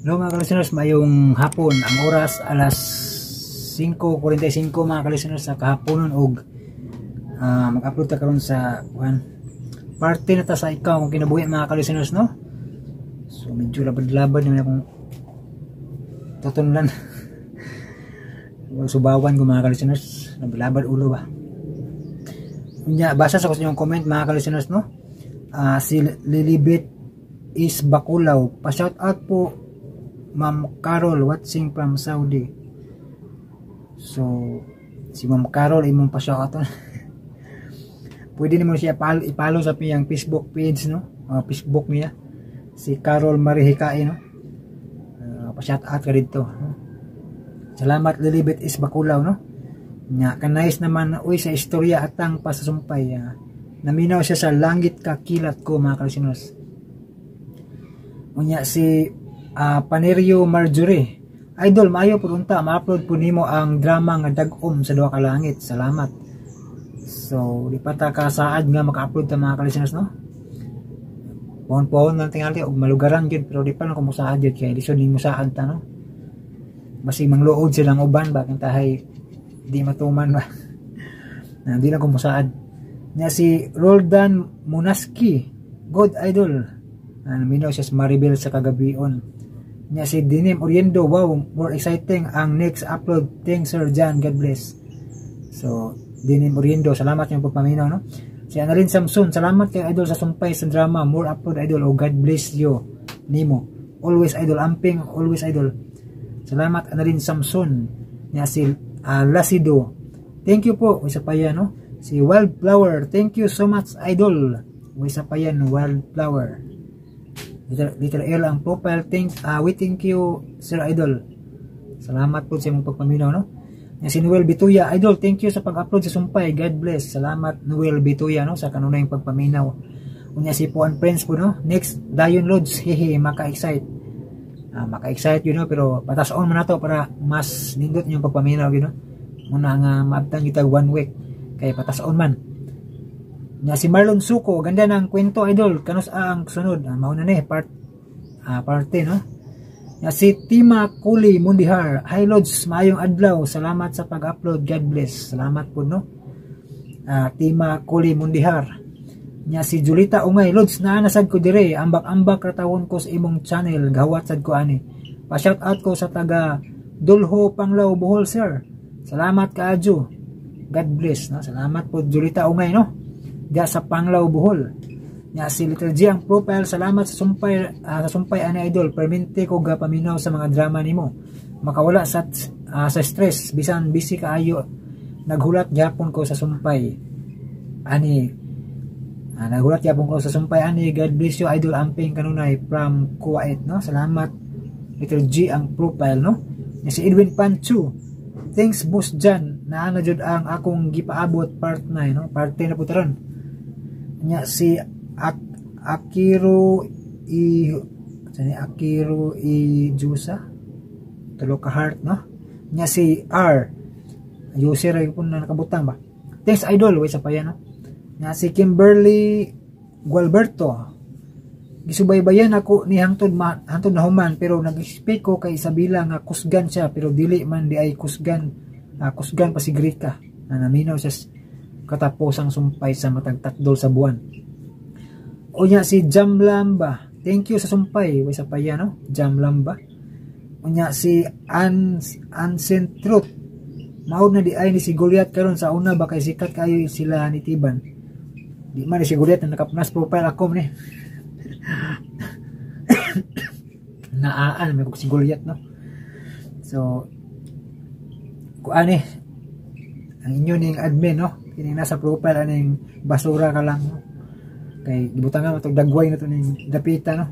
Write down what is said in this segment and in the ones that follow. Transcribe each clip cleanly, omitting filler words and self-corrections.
Hello mga ka-listeners, mayong hapon. Ang oras alas 5:45 mga ka-listeners sa kahaponon og mag-upload ta karon sa parte na ta sa ikaw kung kinabuhi mga ka-listeners, no? So medyo labad-labad naman akong tutunlan. Subawan ko mga ka-listeners, labad ulo ba? Basa sa yung comment mga ka-listeners, no? Si Lilibet is Bakulaw, pa-shout out po Ma'am Carol watching from Saudi. So si Ma'am Carol imong pa-shoutout. Pwede naman siya i-follow sa piyang Facebook page, no? Facebook niya si Carol Marihikai, no? Pa-shoutout ka dito. Salamat Lilibet is Bakulaw, no? Nya kanais naman uy sa istorya atang pasasumpay. Naminaw siya sa langit kakilat ko mga ka-listeners. Unya si Panerio Marjorie, idol maayo pud unta ma-upload po nimo ang drama nga Dag-om sa Duha ka Langit. Salamat. So di pa ta kasaad nga maka-upload ta mga ka-listeners, no? Pohon-pohon lang tingali og malugaran gyud pero di pa na kumusaad gyud kay lisod ni musaad ta, no? Basi mangluod silang uban ba kang tahay di matuman ba. Na di na kumusaad. Nya si Roldan Munaski, God idol. Naminaw siya sa Maribel sa kagabion. Nya si Dinim Oriendo, wow, more exciting ang next upload. Thanks Sir John, God bless. So Dinim Oriendo, salamat yung pagpaminaw, no? Si Annalyn Samson, salamat kay idol sa sumpay sa drama, more upload idol, oh God bless you nimo, always idol, amping always idol. Salamat Annalyn Samson. Nya si Lasido, thank you po, isa pa yan, no? Si Wildflower, thank you so much idol, isa pa yan Wildflower. Little L ang profile. We thank you Sir Idol. Salamat po sa imong pagpaminaw, no? Si Noel Bituya, idol, thank you sa pag-upload sa sumpay. God bless. Salamat Noel Bituya, no, sa kanunay pagpaminaw. Unya si Puan Prince po, no? Next Dayon Lods, hehe, maka-excite. Maka-excite yun, no? Pero patas on man nato para mas nindot yung pagpaminaw yun, no? Muna nga maabtan kita 1 week kay patas on man. Nya si Marlon Suko, ganda ng kwento idol, kanus ang sunod, mauna ni parte, no? Nya si Tima Kuli Mundihar, hi Lods, maayong adlaw, salamat sa pag-upload, God bless. Salamat po, no? Tima Kuli Mundihar. Nya si Julita Ungay, Lods, naanasad ko dire, ambak-ambak ratawon ko sa imong channel, gawat sad ko ani. Pa-shout out ko sa taga Dulho Panglao Bohol, sir. Salamat kaadyo, God bless, no? Salamat po Julita Ungay, no? Diya sa Panglao Bohol. Nya si Little G ang profile, salamat sa sumpay ani idol, permente ko ga paminaw sa mga drama nimo, makawala sa stress bisan busy kaayo. Naghulat gyapon ko sa sumpay ani, naghulat gyapon ko sa sumpay ani. God bless you idol, amping kanunay from Kuwait, no? Salamat Little G ang profile, no? Nya si Edwin Panchu, thanks boss Jan, naana jud ang akong gipaabot part 9, no? Parte na po taron. Nya si Akiro Jusa, tulo ka heart, no? Nya si R user ay pun na nakabutang ba, thanks idol, way sa pa yan, no? Nya si Kimberly Gualberto, gisubaybayan ako ni hangtod na human pero nag-expect ko kay Isabela nga kusgan siya pero dili man di ay kusgan pa si Grika na naminaw sa katapos ang sumpay sa matag tatdol sa buwan. Unya si Jamlamba, thank you sa sumpay, way sa paya, no? Jamlamba. Unya si Ancient Truth, maud na di ay ni si Goliath karon sa una ba kay sikat kayo sila ni Tiban. Di man ni si Goliath na nakapunas profile ako ni. Naaan may si Goliath, no? So kuan ang inyo ning admin, no? Kini nasa profile aning basura ka lang, no? Kay gibutangan matog dagway na to ning dapita, no?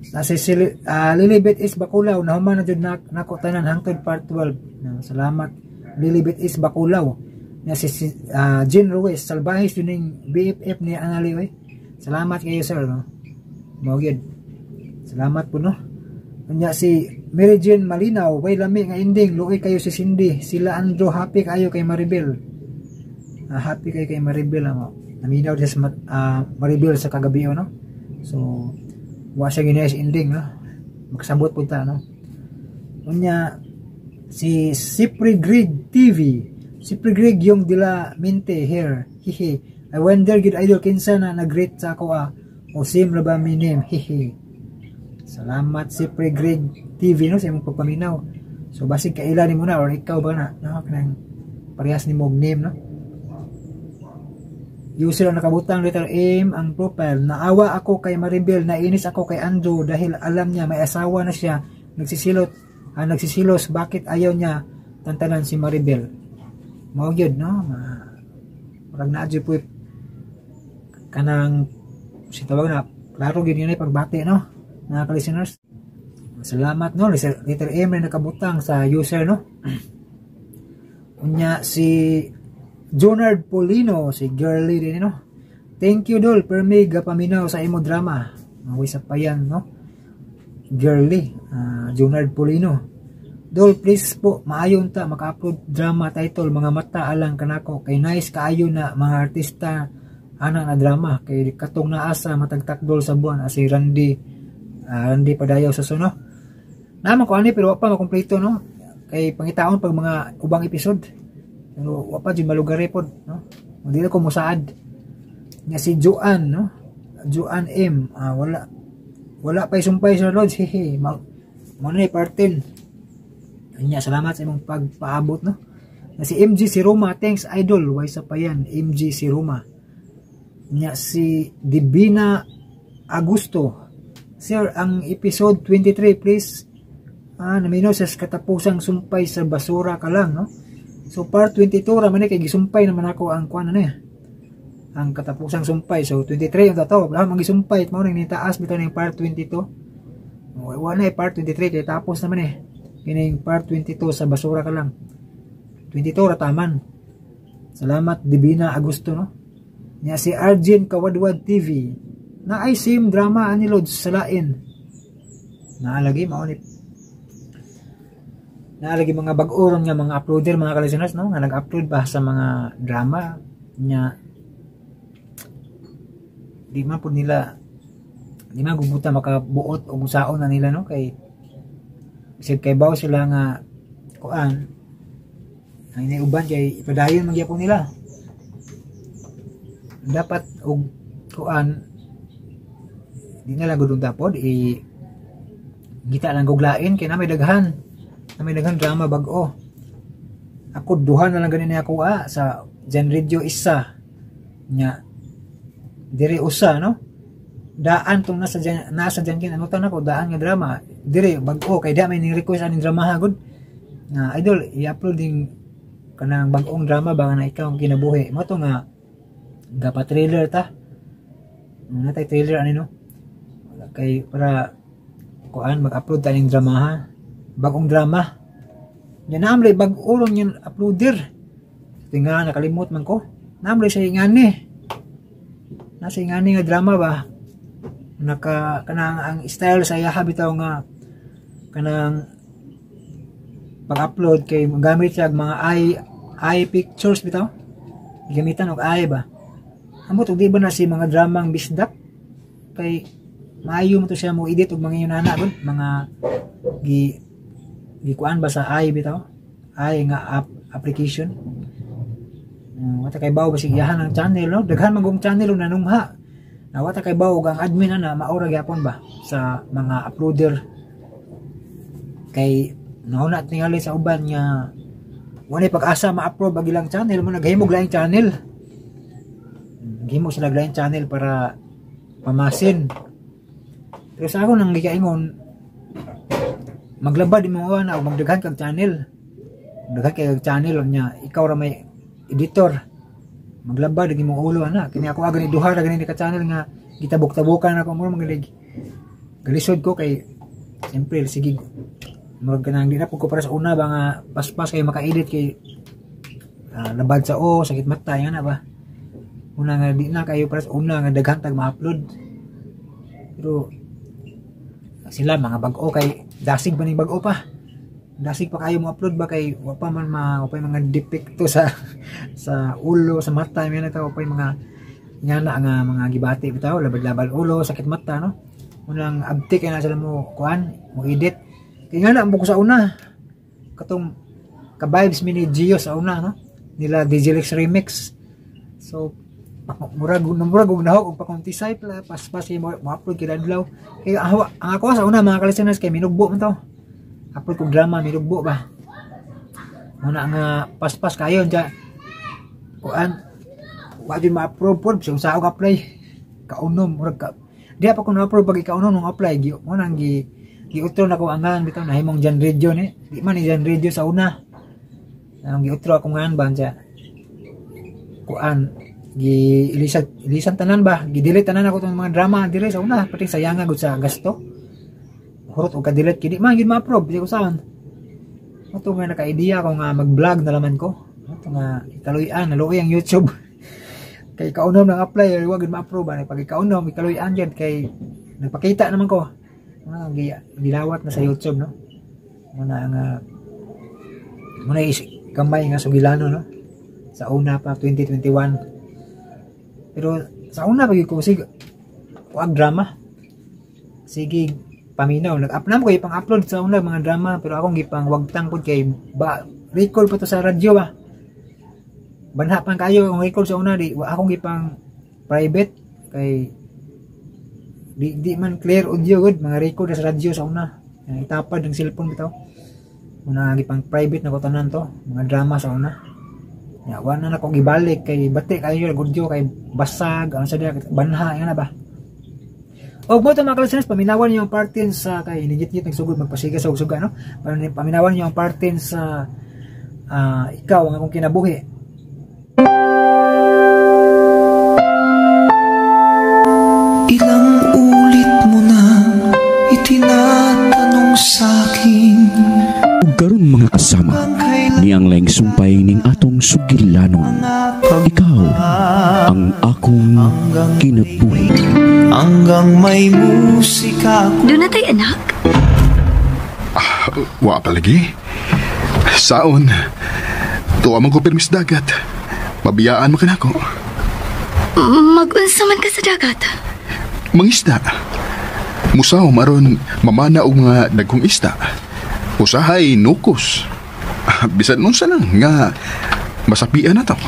Nasa si Lilibet is Bakulaw, nahuman na jud nako tanan hangtod part 12, no? Salamat Lilibet is Bakulaw. Nasa si Jean Ruiz, salbahis yun ning BFF ni Anali, oy. Salamat kayo sir, no? Mogid. Salamat po, no? Unya si Mary Jane Malinaw, way lami nga ending, luoy kayo si Cindy, sila Andrew, happy kayo kay Maribel. Happy kayo kay Maribel, naminaw siya sa Maribel sa kagabi, no? So wa siya ginayas ending, no? makasabot po ta, no? Unya si Sipri Greg TV, Sipri Greg yung dila mente here, hihi. I wonder gid idol kinsa na nag-greet sa ako o sim ra ba mi name, hihi. Salamat Sipri Greg TV, no, sa imong pagpaminaw. So basig kaila nimo na or ikaw ba na, no, kanang parehas nimo og name, no? User ang nakabutang letter M ang profile. Naawa ako kay Maribel, nainis ako kay Andrew dahil alam niya may asawa na siya. Nagsisilos, bakit ayaw niya tantanan si Maribel? Mao gyud, no? Parang naadyo po kanang si tawag na klaro gyud yun ay pagbati, no? Mga ka-listeners. Salamat, no? Letter M na nakabutang sa user, no? Unya si Jonard Polino, si girly din, no? Thank you dol permi gapaminaw sa imo drama. Mawis pa yan, no? Girly, Jonard Polino. Dol please po maayon ta maka-upload drama title mga mata alang kanako kay nice kaayo na mga artista ana na drama kay katong naa sa matagtakdol sa buwan si Randy Padayaw sa suno. Naman ko ani pero wa pa makompleto, no? Kay pangitaon pag mga ubang episode. Pero wa pa jud malugare pod, no? Dili ko mosaad. Nya si Joan, no? Joan M, wala pa isumpay sa Lodge, hehe. Mo na part 10. Nya salamat sa imong pagpaabot, no? Nya si MG si Roma, thanks idol. Why sa pa yan, MG si Roma. Nya si Divina Agusto. Sir, ang episode 23 please. Naminaw sa katapusang sumpay sa basura ka lang, no? So part 22 raman kay gisumpay naman ako ang kuan na ang katapusang sumpay. So 23 yung tato lahat magisumpay mao ning nitaas bitaw ning part 22. Wala part 23 kay tapos naman kining part 22 sa basura ka lang. 22 ra taman. Salamat Divina Agusto, no? Nya si Arjen Kawadwad TV. Na ay sim drama ani Lods sa lain. Naalagi mao ni naalagi mga bag-oron nga mga uploader, mga ka-listeners, no, nga nag-upload ba sa mga drama nya di man po nila gubuta makabuot o musaon na nila, no, kay bisag kay baw sila nga kuan ang iniuban kay ipadayon magyapon nila dapat og kuan di na lang gudong tapod gita lang guglain kay na may daghan drama bag-o. Ako duha na lang ganin ako sa Gen Radio isa nya diri usa, no? Daan tong nasa Gen kin ano tan ako daan nga drama diri bag-o kay da may ning request aning drama ha gud. Nga idol i-upload ding kanang bag-ong drama ba na ikaw ang kinabuhi. Mo to nga gapa trailer ta. Natay trailer ani, no? Kay para kuan mag-upload ta ning drama ha. Bagong drama. Yan namlay bag-urong yung uploader. Tinga nakalimot man ko. Namlay sa ingani. Nasa ingani nga drama ba. Kanang ang style sa iya bitaw nga kanang pag-upload kay magamit siya mga eye pictures bitaw. Gamitan og eye ba. Amo to di ba na si mga dramang bisdak kay maayo mo to siya mo edit og mga yunana gud mga gikuan ba sa ay bitaw ay nga application wata kay bawo basig yahan ang channel, no? Daghan magong channel na nanungha na wata kay bawo ang admin na maura gyapon ba sa mga uploader kay nauna tingali sa uban nga wala pag-asa ma-upload ang ilang channel mo naghimog laing channel gihimo sila laing channel para pamasin. Pero sa ako nang gikaingon maglabad mo na o magdaghan kag channel. Daghan kag channel nya ikaw ra may editor. Maglabad gi mo ulo ana. Kini ako aga ni duha ra gani ka channel nga gitabok-tabokan ako mo magalig. Galisod ko kay siyempre sige murag kanang di na ko para sa una ba nga paspas kay maka-edit kay labad sa sakit mata yan na ba. Una nga di na kayo para sa una nga daghan tag ma-upload. Pero sila mga bag-o kay dasig ba ning bag-o pa dasig pa kayo mo upload ba kay wa pa man pa mga depekto sa ulo sa mata may nataw pa mga nga mga gibati bitaw labad-labal ulo sakit mata, no? Unang abtik na sila mo kuan, mo edit. Kaya nga na ang buko sa una. Katong ka-vibes mini Gio sa una, no? Nila Digilex Remix. So murag nahog og pakontisay pala pas mo upload kay adlaw. Kaya ang ako sa una mga ka-listeners kay minugbo man to. Upload kog drama minugbo ba. Muna nga pas kayo dyan kuan wa din ma-approve po sa og apply kaunom murag ka di pa ko na-approve pag kaunom nung apply mo nang giutro na ko angan bitaw nahimong Jan Radio ni di man ni Jan Radio sa una nang giutro ako ngan ba dyan kuan ilisan tanan ba gi-delete tanan ako tong mga drama dire sa una pati sayang gud sa gasto hurot og ka-delete kini man gid ma-approve di ko saan. Ito nga naka-idea ko nga mag-vlog na laman ko. Ito nga ikaluyan, naluoy ang YouTube. Kay kaunom ng apply, huwag ma-approve. Pag ikaunom, ikaluyan dyan. Kay nagpakita naman ko. Gilawat na sa YouTube, no? Muna kamay nga sugilano, no? Sa una pa, 2021. Pero sa una, pag ikusig, huwag drama. Sige, paminaw nag-upload ko ipang-upload sa una mga drama pero akong gipang wagtang pud kay ba record pa to sa radyo ba banha pan kayo ang record sa una di akong gipang private kay di man clear audio good mga record sa radyo sa una itapad ng cellphone bitaw una gipang private na ko tanan to mga drama sa una ya wala na ko gibalik kay bati kayo audio kay basag ano sa dia banha nga na ba. O mo ito mga ka-listeners, paminawan niyo ang partin sa kay nigit-git nagsugod magpasiga sa ugsuga, no? Paminawan niyo ang partin sa ikaw ang akong kinabuhi. Ilang ulit mo na itinatanong sa'kin ug karon mga kasama ni ang laing sumpay ning atong sugilanon. Ikaw ang akong kinabuhi. Hanggang may musika doon na tayo anak? Wa pa lagi. Saon, tuwa man ko permis dagat. Mabiyaan mo ka na ko. Mag-unsa man ka sa dagat? Mangisda. Musaw maron mamana og mga dagkong isda. Usahay nukos. Bisan nun lang nga masapian na to.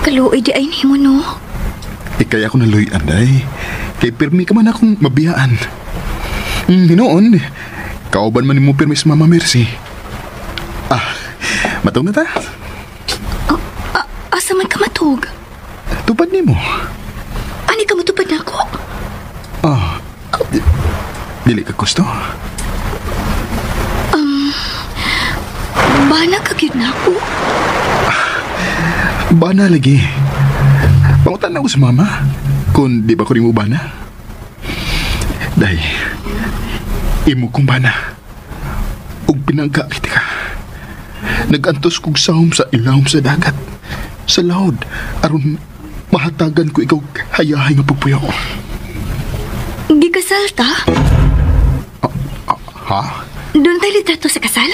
Kaluoy di ay nimo no? Kaya ako naluy anday. Kay pirmi ka man akong mabiyaan. Hinoon, kauban man mo permis Mama Mercy. Matog na ta? Asa man ka matog? Tupad ni mo. Ani ka matupad na ako? Dili ka gusto? Bana ka gyud na ako? Bana lagi. Pangutan na ako sa mama. Kung di ba ko rin mo bana? Day, imo kong bana. Ug pinangkakit ka. Nagantos kong sahom sa ilawom sa dagat. Sa laod, aron mahatagan ko ikaw hayahay nga pagpuyo. Di kasal ta? Ha? Doon tayo litrato sa kasal?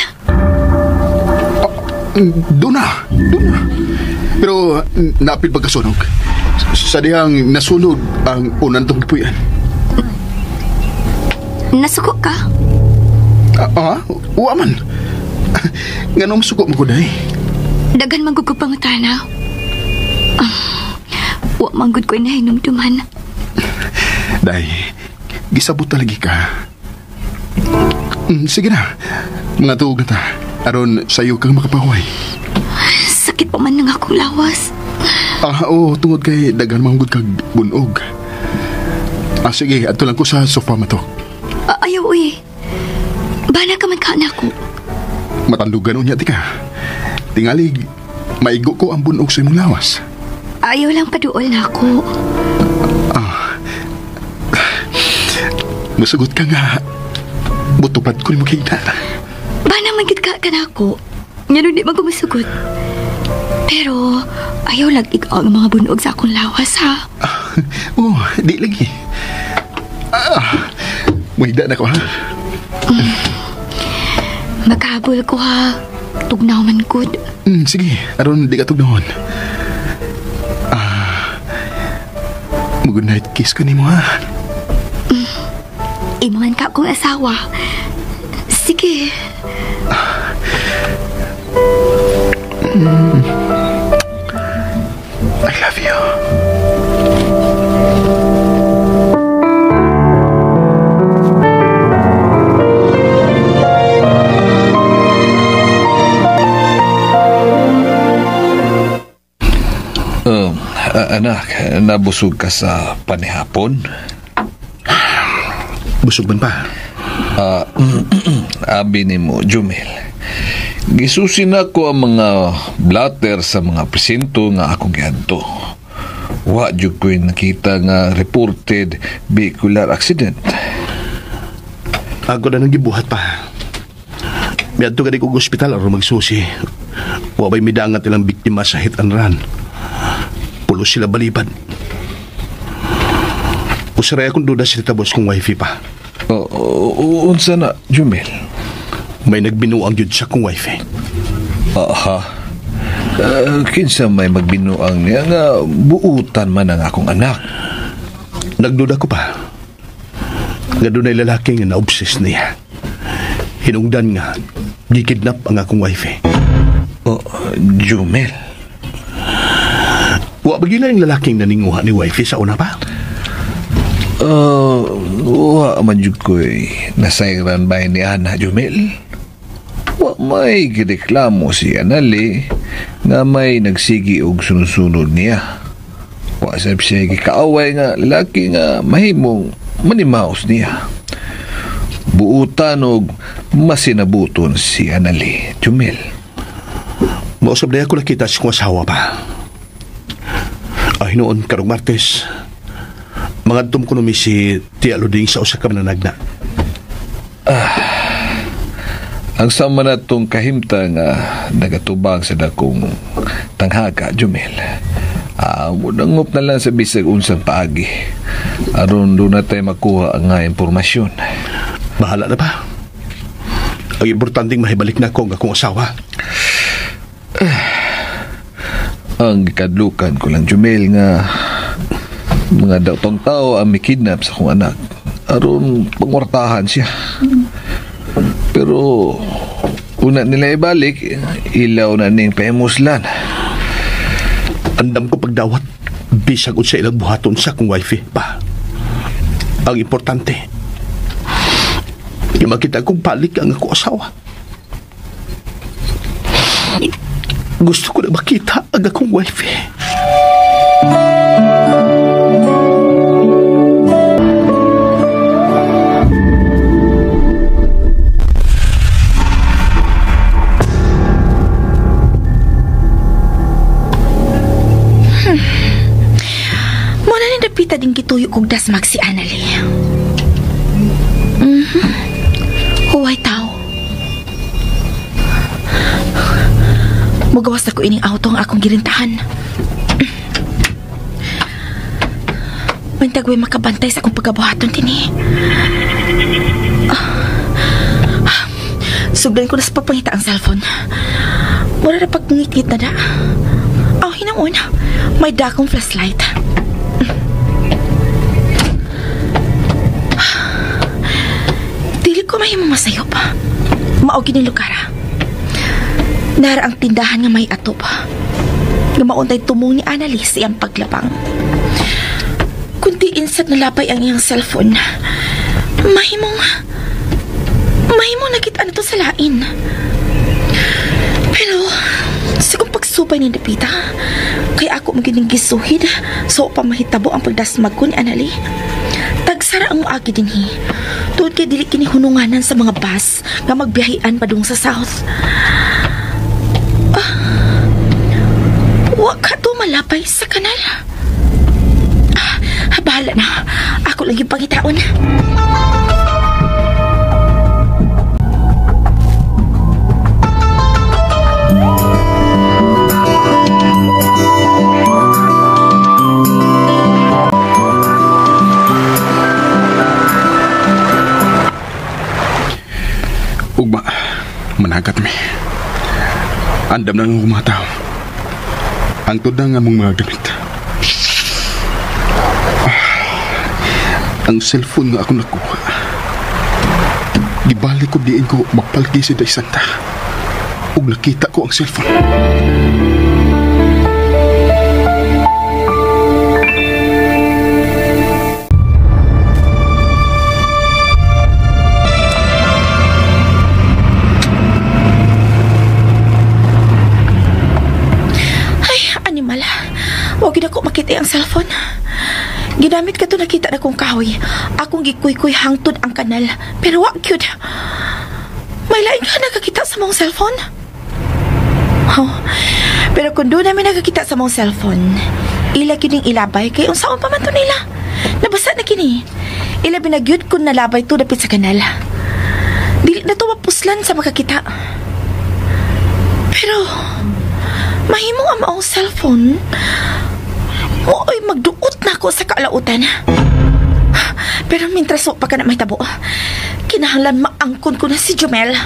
Doon na. Pero napil pagkasunog. Sa dihang nasunog ang unan tong gipuyan. Nasuko ka? Uwa man. Nganong suko mo ko, day? Dagan manggugog pangutana. Wa manggod ko na hinumduman. Day, gisabot talagi ka. Sige na. Mga tuog na ta. Aron sayo kang makapahuay. Sakit pa man ng akong lawas. Oo, tungod kay dagan manggod kag bunog. Sige, adto lang ko sa sofa mato. Ayaw, uy. Bana ka man ka na ako. Matandugan unya ti ka. Tingalig, maigo ko ang bunog sa imong lawas. Ayaw lang paduol na ako. Masugot ka nga. Butupad ko ni mo kay ina. Bana magit ka na ako. Nga nun di magumasugot. Pero, ayaw lang ikaw ang mga bunog sa akong lawas, ha? Di lagi. Mahida na ko, ha? Maghabol ko, ha? Tugnaw man good. Sige, aron di ka tugnawon. Mag-good night kiss ko ni mo, ha? Imaman ka akong asawa. Sige. I love you. Anak, nabusog ka sa panihapon? Busog man pa. Abi ni mo, Jumel. Gisusin ako ang mga blatter sa mga presinto nga akong giadto. Wa jud ko'y nakita nga reported vehicular accident. Ako na nang gibuhat pa. Miadto ka di kong ospital aron magsusi. Wa ba'y midangat ilang biktima sa hit and run. Pulo sila balibad. Usaray akong duda sila tabos kong wifi pa. Unsa na, Jumel? May nagbinuang yun sa kong wifi. Aha. Kinsa may magbinuang niya nga buutan man ang akong anak. Nagduda ko pa. Nga doon ay lalaki nga na-obsess niya. Hinungdan nga, gikidnap ang akong wifi. Jumel. Wa bagila yung lalaking naninguha ni wifi sa una pa? Wa man jud ko'y nasayran ba ni Ana, Jumel? Wa may gireklamo si Anali nga may nagsigi og sunod-sunod niya. Wa sab siya gikaaway nga lalaki nga mahimong manimaos niya. Buutan og masinabuton si Anali, Jumel. Mausap na ako nakita sa kong asawa pa. Ay noon, karong Martes, mga ko numi si Tia Luding sa usa ka mananagna. Ang sama na itong kahimta nga nagatubang sa dakong tanghaga, Jumel. Munangop na lang sa bisag unsang paagi. Aron doon na tayo makuha ang nga impormasyon. Bahala na ba? Ang importanteng mahibalik na ko ang akong asawa. Ang kadlukan ko lang, Jumel, nga mga daotong tao ang mikidnap sa kong anak. Aron pangwartahan siya. Pero una nila ibalik, ilaw na ning pahimuslan. Andam ko pagdawat, bisag sa ilang buhaton sa kong wifi pa. Ang importante, yung makita kong balik ang ako asawa. Gusto ko na makita ang akong wifi. Muna na napita din gituyo kong dasmag si Anali. Huway tao. Mugawas na ko ining auto ang akong girintahan. Bantagway makabantay sa akong pagkabuhaton tini. Sugdan ko na sa papangita ang cellphone. Wala na pagngit-ngit na da. Hinaon. May dakong flashlight. Dili ko mahimong masayop. Maogi ng lugar. Nara ang tindahan nga may atop. Nga mauntay tumong ni Annalise ang paglabang. Kundi insat nalapay ang iyang cellphone. Mahimong nakita na to sa lain. Pero sa kong pagsupay ni Dapita, kaya ako magining gisuhid so pamahitabo ang pagdasmag ko ni Annali. Tagsara ang muagi dinhi. Tuod kay dili kini hununganan sa mga bus nga magbiyahian padung sa south. Wa ka to malapay sa kanal. Bahala na. Ako lang yung pangitaon. Ugba, managat mi. Andam na ng umataw. Ang tudang nga mong mga damit. Ang cellphone nga ako nakuha. Gibalik ko diin ko magpalagi si Day Santa. Ug nakita ko ang cellphone. Huwag gid ako makita ang cellphone. Ginamit ka to nakita na kong kahoy. Akong gikuy-kuy hangtod ang kanal. Pero wag yun. May lain ka nakakita sa mong cellphone? Oh. Pero kung doon namin nakakita sa mong cellphone, ila yun yung ilabay kay unsaon pa man to nila. Nabasa na kini. Ila binagyod kung nalabay to dapit sa kanal. Dili na to mapuslan sa makakita. Pero mahimo ang maong cellphone. Oy, magduot na ako sa kalautan. Pero mintras pa ka na may tabo, kinahanglan maangkon ko na si Jomel.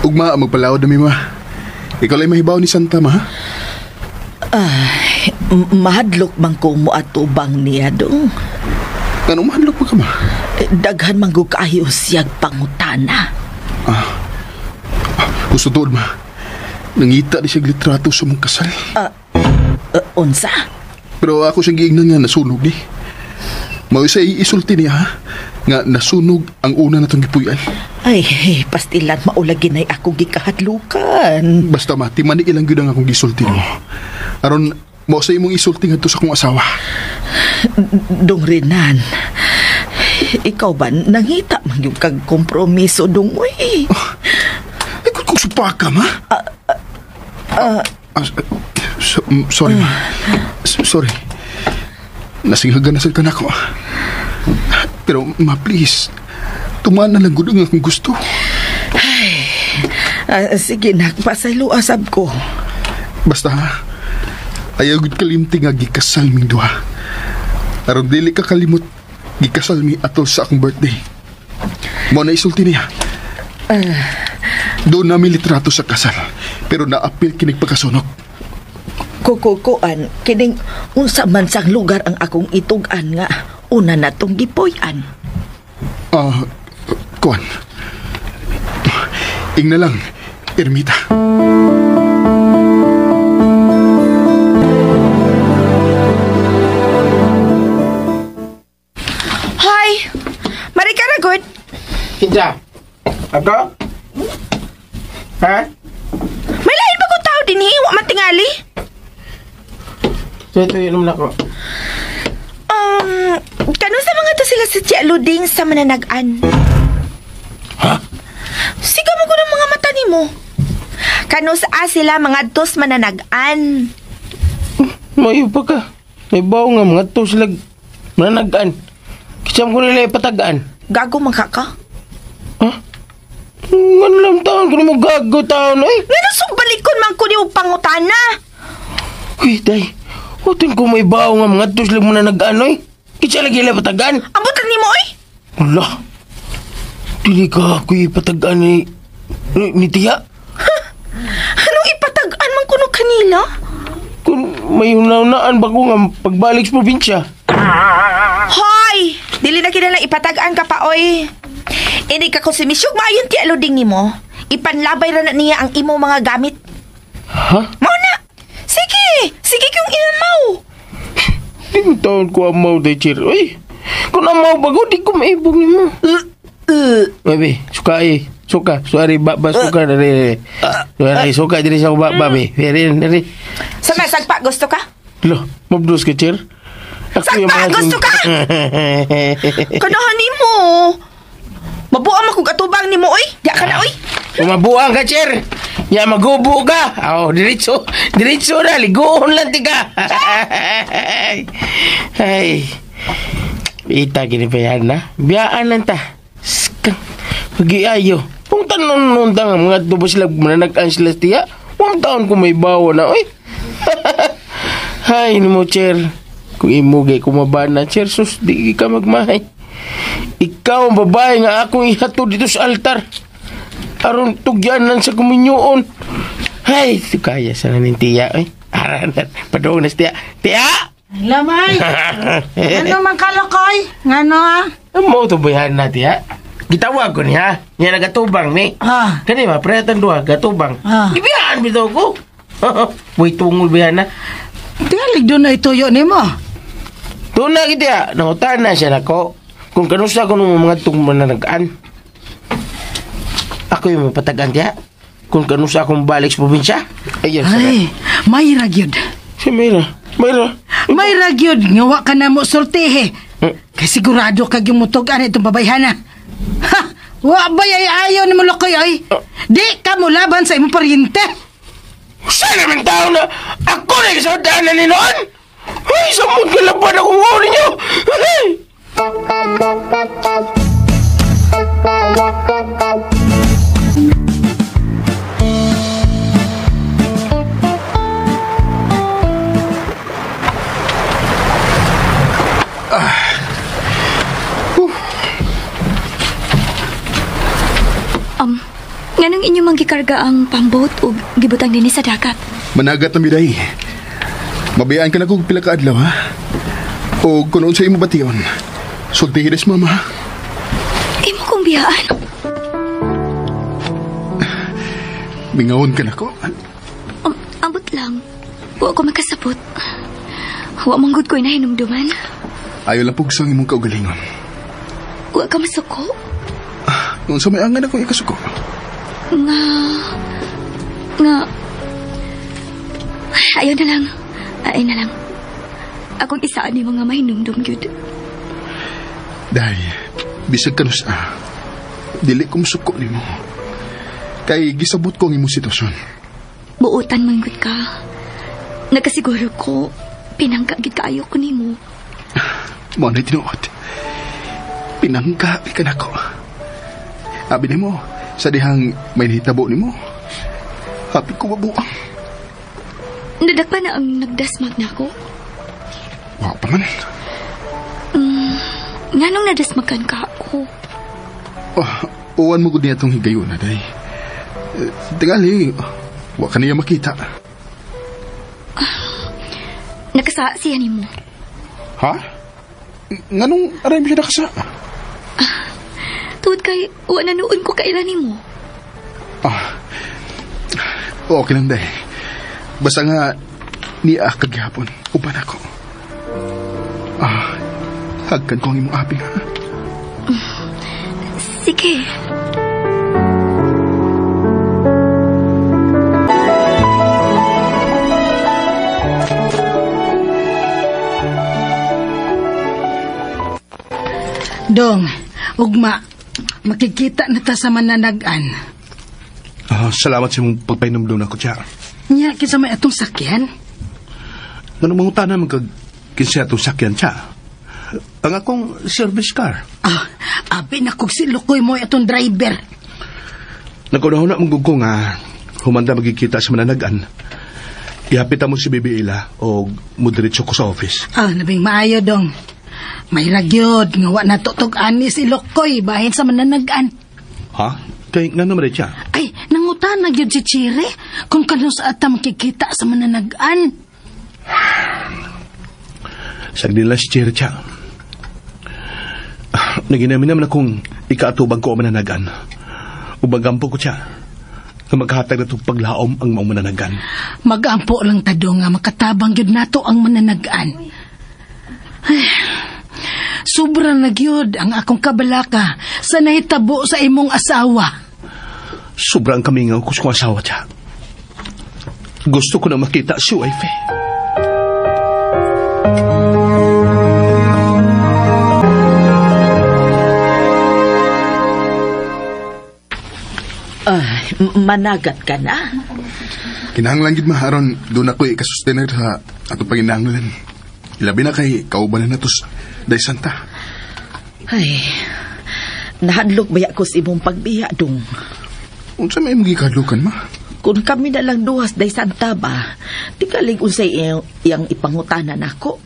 Ugma, magpalaod na mi, ma. Ikaw lang mahibaw ni Santa, ma. Mahadlok man ko mo atubang niya dong. Anong mahadlok pa ka, ma? Daghan manggug kaayo siyag pangutana. Gusto doon, ma. Nangita di siya litrato sa mong kasal. Unsa? Pero ako siyang giingnan nga nasunog di. Mao sa iisulti niya, ha? Nga nasunog ang una na itong gipuyan. Ay, pastilan maulagin ay ako gikahadlukan. Basta ma, timanik ilang yun ang akong gisulti mo. Aron, mao sa imong isulti nga to sa kong asawa. Dong Renan, ikaw ba nangita man yung kag kompromiso dong uy? Ay, kung supa ka, ma? Sorry, ma. Sorry. Nasinghagan na sa ka na ko. Pero, ma, please. Tumaan na lang gud ang akong gusto. Ay, sige, nagpasaylo asab ko. Basta, ayaw gud kalimti nga gikasal ming duha. Aron dili ka kalimot, gikasal mi atol sa akong birthday. Mo na isulti niya. Doon namin litrato sa kasal, pero naapil kinig pagkasunog. Kukukuan, kining unsa man sang lugar ang akong itugan nga una na tong gipoy-an. Kuan. Ing na lang, Ermita. Hoy! Marika na good? Kinsa? Ako? Ha? May lain ba kong tao din wa man tingali? So ito yun naman ako. Kano sa mga to sila sa Tia Luding sa mananagan? Ha? Siga mo ko ng mga mata ni mo. Kano sa sila mga dos mananagan? Mayo pa ka. May bawo nga mga to sila mananagaan. Kisam ko nila ipatagaan. Gago mga ka? Ha? Ano lang taon ko na mo gago taon ay? Nga nasubalikon man ko ni pangutana. Uy, day. Utin ko may bawo nga mga to sila mananagaan ay. Kisya lagi nila patagaan. Ambutan ni mo ay? Wala. Dili ka ako ipatagaan ni Tia. Ha? Anong ipatagaan man kuno kanila? Kung may unaunaan ba ko nga pagbalik sa probinsya? Hoy! Dili na kinala ipatagaan ka pa, oy. Hindi ka konsimisyog maayon Tia Luding ni mo. Ipanlabay ra na niya ang imo mga gamit. Ha? Mao na! Sige! Sige kung inamaw! Di mo taon ko amaw day, Chir. Uy! Kung amaw bago, di ko maibog ni mo. Baby, suka eh. Suka. Suari, suka na rin. Suka din sa baba, baby. Very. Sama, sagpa, gusto ka? Lo, mabdos ka, Chir. Sagpa, gusto ka? Kanahan ni mo. Mabuang akong atubang ni mo, oy. Diya ka na, oy. Mabuang ka, Chir. Ya, magubo ka. Diretso na. Ligoon lang, tiga. Ay. Ita, gini pa yan, na. Biyaan lang ta. Skang. Mag-iayo. Kung tanong nga mga tubo sila mananagaan sila tiya, 1 taon ko may bawa na, oy. Hay, ni mo, Cher. Kung imugay kumaba na, Cher, sus, di ka magmahay. Ikaw ang babae nga akong ihatod dito sa altar. Aron tugyan lang sa kuminyoon. Ay, sukaya sa nanin tiya. Ay, aranan. Padong na tiya. Tiya! Lamay! Ano man kalokoy? Ngano ah? Mo to bayan na tiya. Gitawag ko niya. Niya nagatubang ni. Kani ba, preyatan doa, gatubang. Ibihan bitaw ko. Boy, tungol bihan na. Tiyalig doon na ituyo ni mo. Doon na kita. Nangutan na siya nako. Kung kanusa ko nung mga tungman na nagaan. Ako yung mapatagan tiya. Kung kanusa akong balik sa probinsya. Ay, may ragyod. Si Mayra. May ragyod. Ngawa ka na mo sortehe. Kay sigurado kag yung mutugan itong babayhana. Ha! Wa ba ay ayaw ni mo lokoy ay? Di ka mo laban sa imong paryente. Saan naman tao na ako na kasawdaan na ni noon? Ay, samod ka laban akong uwa ninyo! Ay! Nganong inyo manggikarga ang pambot o gibutang din sa dagat? Managat na miday. Mabayaan ka na kung pila ka adlaw, ha? O kung sa imo bation, sultihides mama. Imo kong biyaan. Bingawon ka na ko. Ambot lang. Huwag ko makasabot. Huwag manggod ko'y nahinumduman. Ayaw lang pugsang imong kaugalingon. Huwag ka masuko. Nung sa may angan akong ikasuko. Ayaw na lang. Ay na lang. Akong isaan yung mga mahinumdum yun. Day, bisag ka nusa. Dili ko musuko ni mo. Kay gisabot ko ang imong sitwasyon. Buutan manggod ka. Nagkasiguro ko, pinangkagid kaayo ko ni mo. Mo na tinuot. Pinangkapi ka na ko. Abi ni mo, sa dihang may nahitabo ni mo. Happy ko mabuang. Nadak pa na ang nagdasmag na ko? Wow pa man. Nga nung nadasmagan ka ako? Uwan mo gud niya itong higayon na, day. Tingali, wa ka niya makita. Nakasa siya ni mo. Ha? Nga nung aray mo siya nakasa? Tuwad kay, wa na noon ko kailan ni mo. Okay lang, day. Basta nga, niya kagyapon. Uban ako. Hagkan ko ang imong aping, ha? Sige. Dong, ugma, makikita na ta sa mananagan. Salamat sa mong pagpainumdum na ko, Tia. Nya, kinsa may atong sakyan? Ganun mga utana kinsa atong sakyan, Tia. Ang akong service car. Abi na kog si Lukoy mo atong driver. Nagkunahon na mong ko nga humanda magkikita sa mananagan. Ihapita mo si Bibi Ila o mudiretso ko sa office. Nabing maayo, Dong. May ragyod, nga wa na tutog ani si Lukoy bahin sa mananagan. Ha? Kaya nga naman rin siya. Ay, nangutan na yun si Chire kung kano sa ata makikita sa mananagan. Sagdin lang si Chire siya. Naginamin naman akong ikaatubang ko ang mananagan. Ubagampo ko siya na maghatag na itong paglaom ang mga mananagan. Magampo lang tado nga makatabang yun nato ang mananagan. Ay, sobrang nagyod ang akong kabalaka sa nahitabo sa imong asawa. Sobrang kamingaw ko sa asawa siya. Gusto ko na makita si wife. Managat ka na? Kinahanglan gid maharon doon ako ikasustener sa ato panginahanglan. Ilabi na kay kaubalan na tos day Santa. Ay, nahadlok baya ko sa imong pagbiya, Dong. Unsa may magikadlukan, ma? Kung kami na lang duwas day Santa ba, tingalig unsay iyang ipangutanan ako.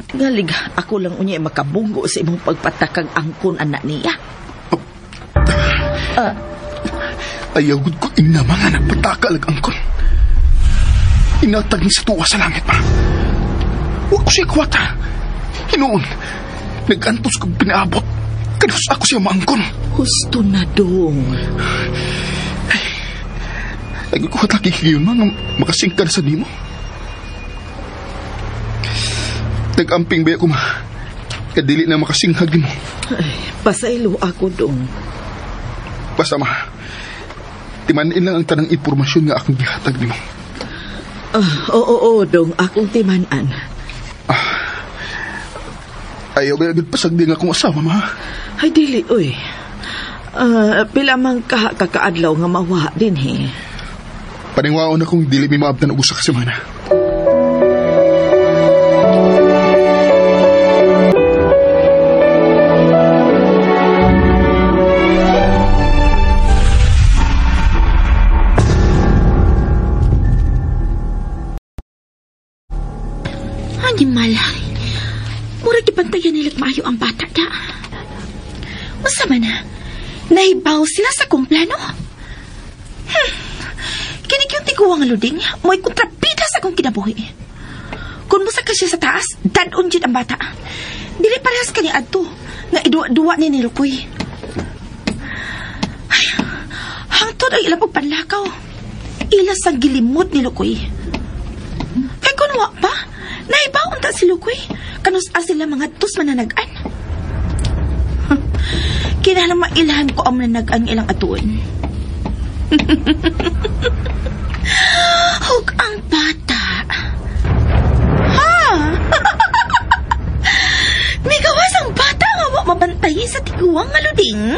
Tingalig ako lang unya makabunggo sa imong pagpatakag angkon anak niya. Ayaw gud ko ina mga nagpatakalag angkon. inatag ni sa tuwa sa langit, ma. Huwag ko siya kwata. Hinoon, nag-antos kong pinaabot. Kanus ako siya maangkon. Husto na dong. Ay, ko lagi yun, ma, nga makasingkad sa nimo. Nag-amping ba ko, ma? Kadili na makasinghag mo. Ay, pasaylo ako dong. Basta, ma, timanin lang ang tanang impormasyon nga akong gihatag nimo. Oo, dong, akong timanan. Ayaw ba nagpasagdi nga akong asawa, ma? Ay, dili, uy. Pila mang kakaadlaw nga mawa din, he. Paningwaon akong dili may maabdan og usa ka semana. Animal. Murag ipantayan nila maayo ang bata na. Masama na. Nahibaw sila sa kong plano. Kinig yung tiguang aluding, mo'y kontrabida sa kong kinabuhi. Kung musa ka siya sa taas, dadon dyan ang bata. Dili parehas ka ni Adto, nga iduwa ni Nilukoy. Ay, hangtod ang ilang pagpanlakaw. Ilas ang gilimot ni Lukoy. Kaya kung wa pa, nahibaw unta si Lukoy. Kanus-a sila mga tus mananagan. Kinahanglan mailahan ko ang mananagan ilang atuon. Hug ang bata. Ha? May gawas ang bata nga wa mabantayi sa tiguang aluding.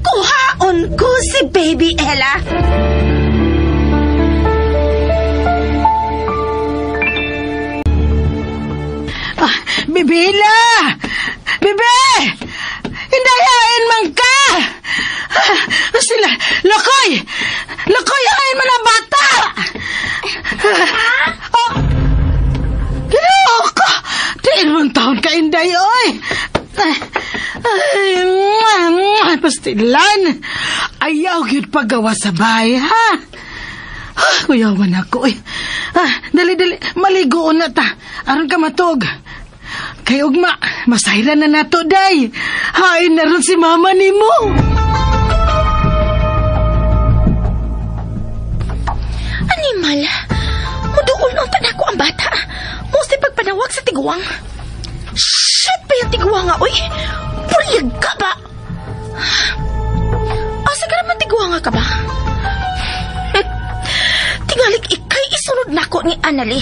Kuhaon ko si Baby Ella. Bibila! Bibi! Hindayain man ka! Sila, Lakoy! Lakoy, hain man ang bata! Ginoo ka! Tiinong taon ka, Inday, oy! Ay, pastilan! Ayaw yun paggawa sa bahay, ha? Kuyawan ako, oy. Dali, maligoon na ta. Aron ka matog. Kay ugma, masayra na nato, day. Hain na rin si mama ni mo. Animal, muduol na unta nako ang bata. Musti pagpanawag sa tiguang. Shit pa yung tiguang nga, oy. Pulyag ka ba? Asa ka naman tiguang ka ba? Tingalik ikay isunod nako ni Anali.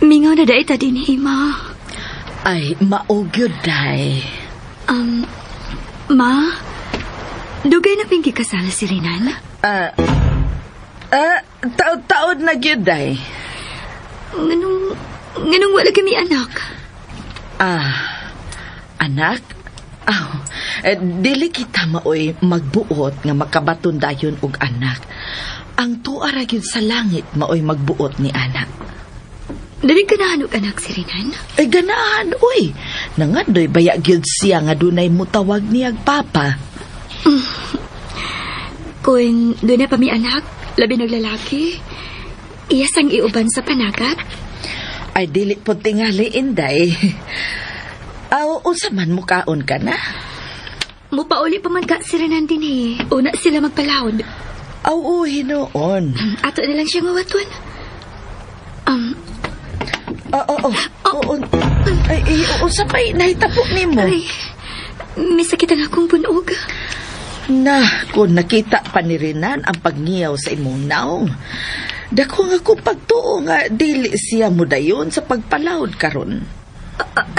Mingaw na dahi ta din, Ma. Ay, maugyod, day. Ma? Dugay na pingi kasala si Rinan? Taod na gyud, day. Nganong wala kami anak? Anak? Dili kita maoy magbuot nga makabaton dayon og anak. Ang tuara gyud sa langit maoy magbuot ni anak. Dali ka nahanok anak si Rinan? Ay ganahan, uy. Nangadoy baya gyud siya nga dunay mutawag niyag papa. Kung doon na pa may anak, labi naglalaki, iyasang iuban sa panagat? Ay dili po tingali, Inday. Unsa man mukaon ka na? Mupauli pa man ka si Rinan din eh. Una sila magpalawod. Hinoon. Ato na lang siya ngawaton. Ay, unsa pa'y nahitabo ni mo? Ay, may sakit ang akong bunog. Na, kung nakita pa ni Rinan ang pagngiyaw sa imong naong, dako nga kung pagtuo nga dili siya mo dayon sa pagpalawod karon.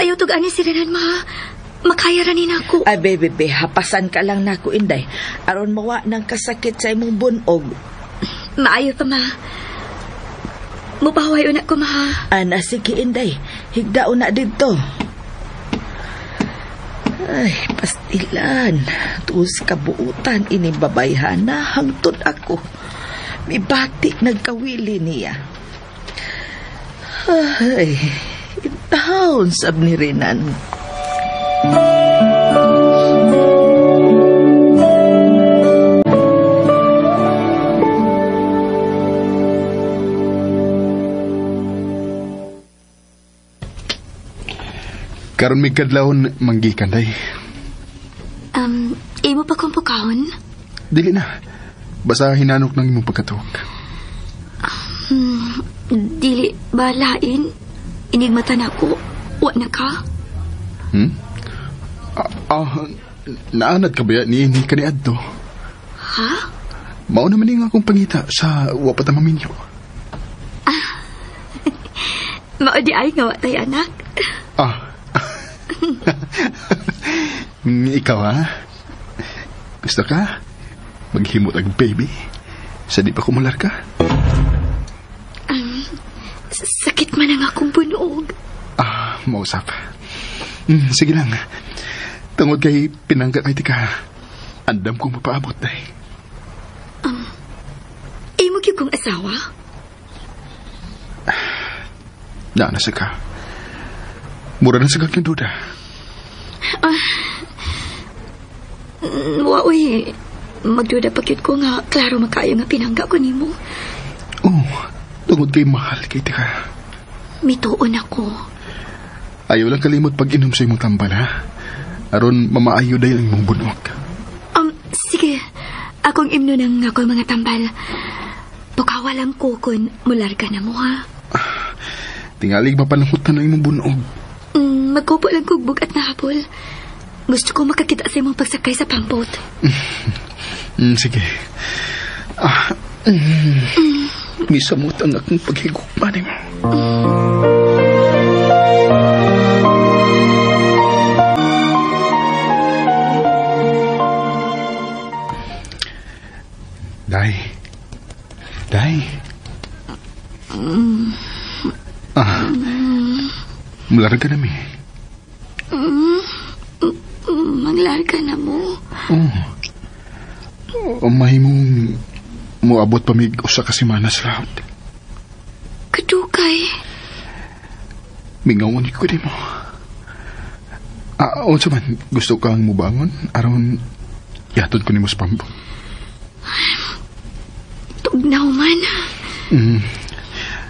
Ayaw tugani si Rinan, Ma. Makaya ranin ako. Ay, bebe, hapasan ka lang nako, Inday. Aron mawa ng kasakit sa imong bunog. Maayo pa, Ma. Mupahaway unak ko, Ma. Ana, sige, Inday. Higdao na dito. Ay, pastilan. Tuos kabuutan ini babayhana hangtod ako. May batik nagkawili niya. Ay, itahon sab ni Renan. Karon may kadlawon manggikan day. Imo pa kong pukahon? Dili na. Basta hinanok ng imong pagkatuwag. Dili ba lain? Inigmata na ko. Wa na ka? Naanad ka ba ni kaniadto? Ha? Mao naman nga akong pangita sa wapat na maminyo. Maudi ay nga watay anak. Ikaw ha? Gusto ka? Maghimot ang baby? Sa di pa kumular ka? Sakit man ang akong bunog. Mausap. Sige lang. Tungod kay pinangga kay tika. Andam kong mapaabot day. Imo gyud kong asawa? Nasa ka. Mura na sa kang duda. Uy, magduda pa gyud ko nga klaro makayo nga pinangga ko nimo. Tungod kay mahal kay tika. Mituon ako. Ayaw lang kalimot pag inom sa imong tambal ha. Aron mamaayo day ang imong bunok. Sige. Akong imno ng akong mga tambal. Pukawa lang ko kung mular ka na mo ha. Tingalig mapanangutan ng imong bunok. Magkupo lang kong bugat na hapol. Gusto ko makakita sa imong pagsakay sa pampot. Sige. Misamot ang akong paghigugman mo. Day. Mular ka na mi. Manglar ka na mo. Mahimong moabot pa mig usa ka semana sa lahat. Kadukay. Mingawan ko di mo. Unsa man gusto kang mubangon aron yatod ko nimo sa pambot. Tugnaw man.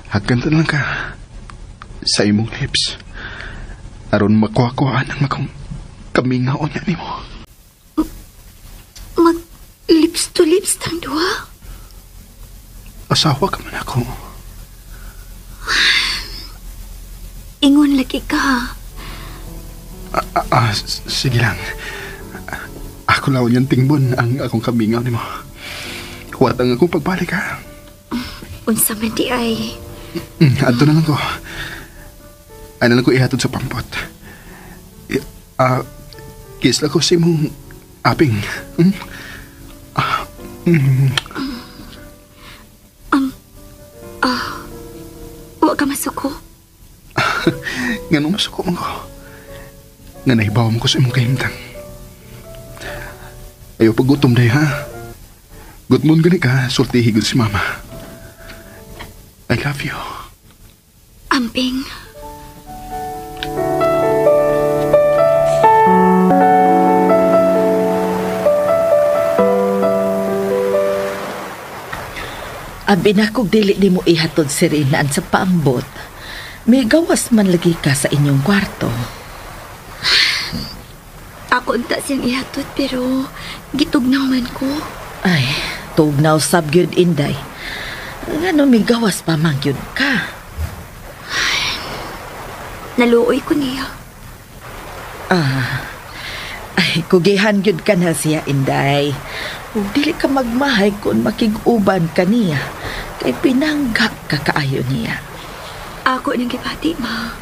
Hagkantan lang ka sa imong lips aron makuha-kuhaan ang makong kamingaon niya nimo. Lips to lips tang duha? Asawa ka man ako. Ingon lagi ka. Sige lang. Ako lang yan tingbon ang akong kamingaw nimo. Huwat ang akong pagbalik ha. Unsa man di ay. Adto na lang ko. Ano lang ko ihatod sa pampot. Kiss lang ko sa imong aping. Huwag ka masuko. Nga masuko man ko. Nga naibawa mo ko sa imong kahimtang. Ayaw paggutom day ha. Gutmon gani ka, sulti higod si mama. I love you. Amping. Abi na kog dili di mo ihatod si Renan sa paambot. May gawas man lagi ka sa inyong kwarto. Ako unta siyang ihatod pero gitugnaw man ko. Ay, tugnaw sab gyud Inday. Ngano may gawas pa man gyud ka? Naluoy ko niya. Ay, kugihan gyud ka na siya Inday. Ug dili ka magmahay kung makig-uban ka niya. Kay pinangga ka kaayo niya. Ako nang gipati, ma.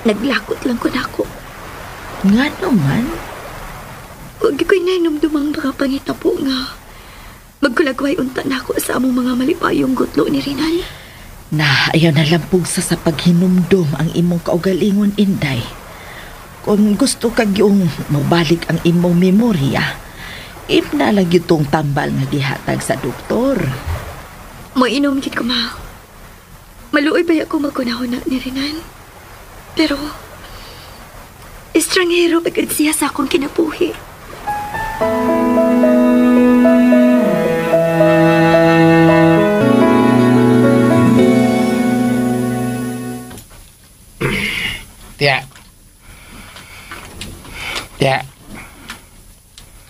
Naglakot lang ko nako. Ngano man? Huwag ko'y nainumdumang mga pangitapo nga. Magkulagway unta na ako sa among mga malipayong gutlo ni Renan. Na, ayaw na lampog sa paghinumdum ang imong kaugalingon, Inday. Kung gusto kag yung mabalik ang imong memorya, ipna lang itong tambal nga gihatag sa doktor. Mainom gid ko, ma. Maluoy ba ako magkunahon ni Renan? Pero, estranghero pagod siya sa akong kinabuhi. Tiya.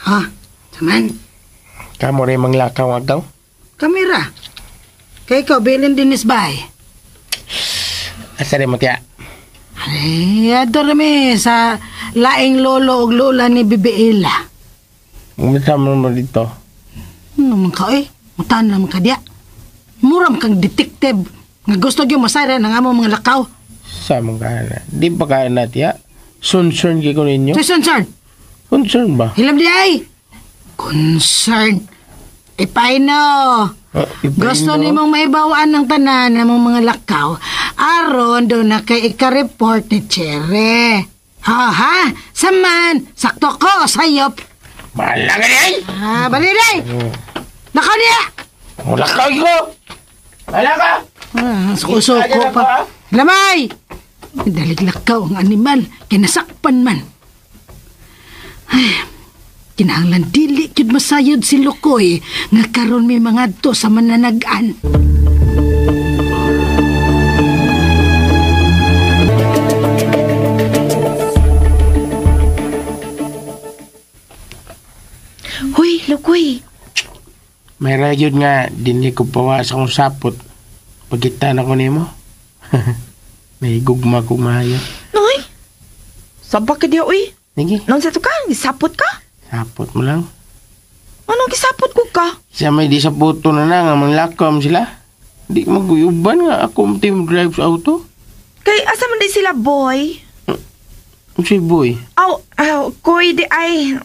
Ha? Saman? Kamu rin manglakaw agaw? Kamera. Kay ikaw, bilin din isbay. Asa rin mo, tiya? Ay, ato rami sa laing lolo o lola ni Bibiila. Umita mo dito. Naman ka eh. Mutaan naman ka diya. Muram kang detective. Nga gusto yung masara ng among mga lakaw. Sa mong kahana. Di ba kahana, tiya? Concern kayo ko ninyo? Say concern. Concern ba? Hilam di ay. Concern. Ipay no. Gusto ni mong maibawaan ng tanan ng mga lakaw. Aron doon na kay ika-report ni Chere. Ha? Saman. Sakto ko, sayop. Bahala ka niya! Bali day. Lakaw niya. Lakaw ko! Bahala ka! Suko pa. Lamay! Daliglakaw ang animal. Kinasakpan man. Ay, kinahanglan dili jud masayod si Lukoy nga karon may mga to sa mananagan. Hoy, Lukoy. May rayod nga, dinli ko pawa sa akong sapot. Pagkita na ko nimo. May gugma ko maayo. Noy, sabak ka diya, uy. Sige. Nang sa to ka, gisapot ka? Sapot mo lang. Anong gisapot ko ka? Siya may di sa puto na nga manglakam sila. Di maguyuban nga ako team drive sa auto. Kay asa man di sila, boy? Si boy. Koy di ay.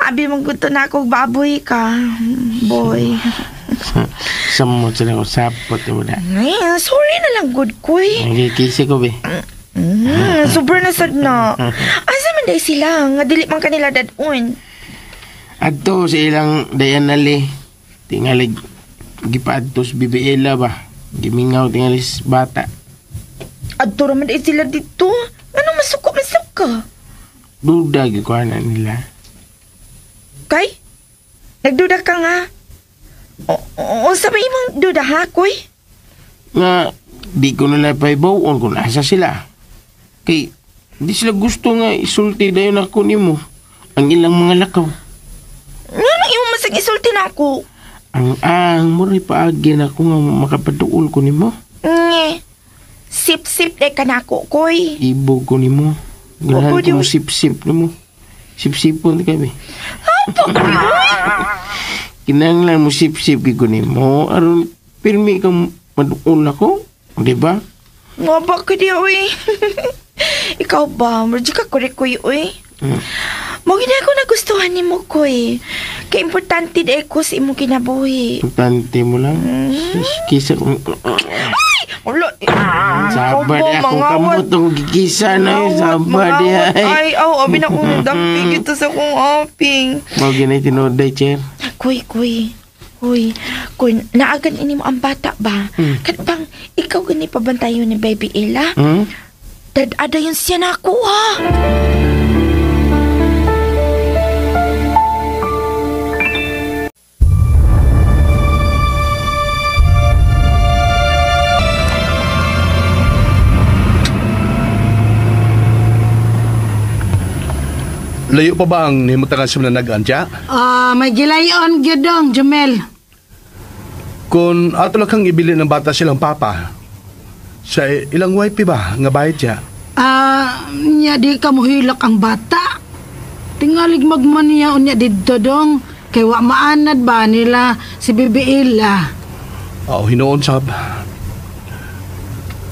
Abi mong gusto na ako baboy ka, boy. Samot sila ko sapot mo na. Ay, sorry na lang, good koy. Nagkikisi ko be. Sobrang nasad na. Asa man di sila, nga dili man kanila dadun. Adto sa ilang dayanali. Tingalig gipaadtos Bibiila ba. Gimingaw tingalis bata. Adto raman di sila dito. Anong masuko? Duda gikuhanan nila. Kay? Nagduda ka nga? O sa may imong duda ha, koy? Nga, di ko nila paibawon kung asa sila. Kay, di sila gusto nga isulti dayon ako nimo. Ang ilang mga lakaw. Nga nang imong masag isulti na ako? Ang mori paagi na ako nga makapaduol ko nimo. Nge, sip-sip de ka na ako, koy. Ibo ko nimo. Ganahan ko mo sip-sip nimo. Sip-sipon kami. Apa ko yun? Kinanglan mo sip-sip ko nimo. Aron, pirmi kang maduol ako. Diba? Nga ba ka di, uy? Ikaw ba? Marji ka kore, koy, uy? Mo gina ako nagustuhan ni mo, koy. Kaya importante di ako sa imong kinabuhi. Importante mo lang. Kisa ko. Ay! Ulo! Sabar di akong kamot ang gigisa na yun. Sabar di ay. Ay, abi na kong damping ito sa kong aping. Mau ginay tinoday, Cher. Koy, naagan ini mo ang bata ba? Katpang, ikaw gani pabantayo ni Baby Ella? Dad-ada yun siya na ako, ha? Layo pa ba ang himutangan sa mananagaan siya? May gilayon gyudong, Jumel. Kung ato lang kang ibili ng bata silang papa, sa ilang wifi ba nga bayad siya? Nya di ka muhilak ang bata. Tingalig magmaniya unya didto dong. Kay wa maanad ba nila si Bibiila? Hinoon sab.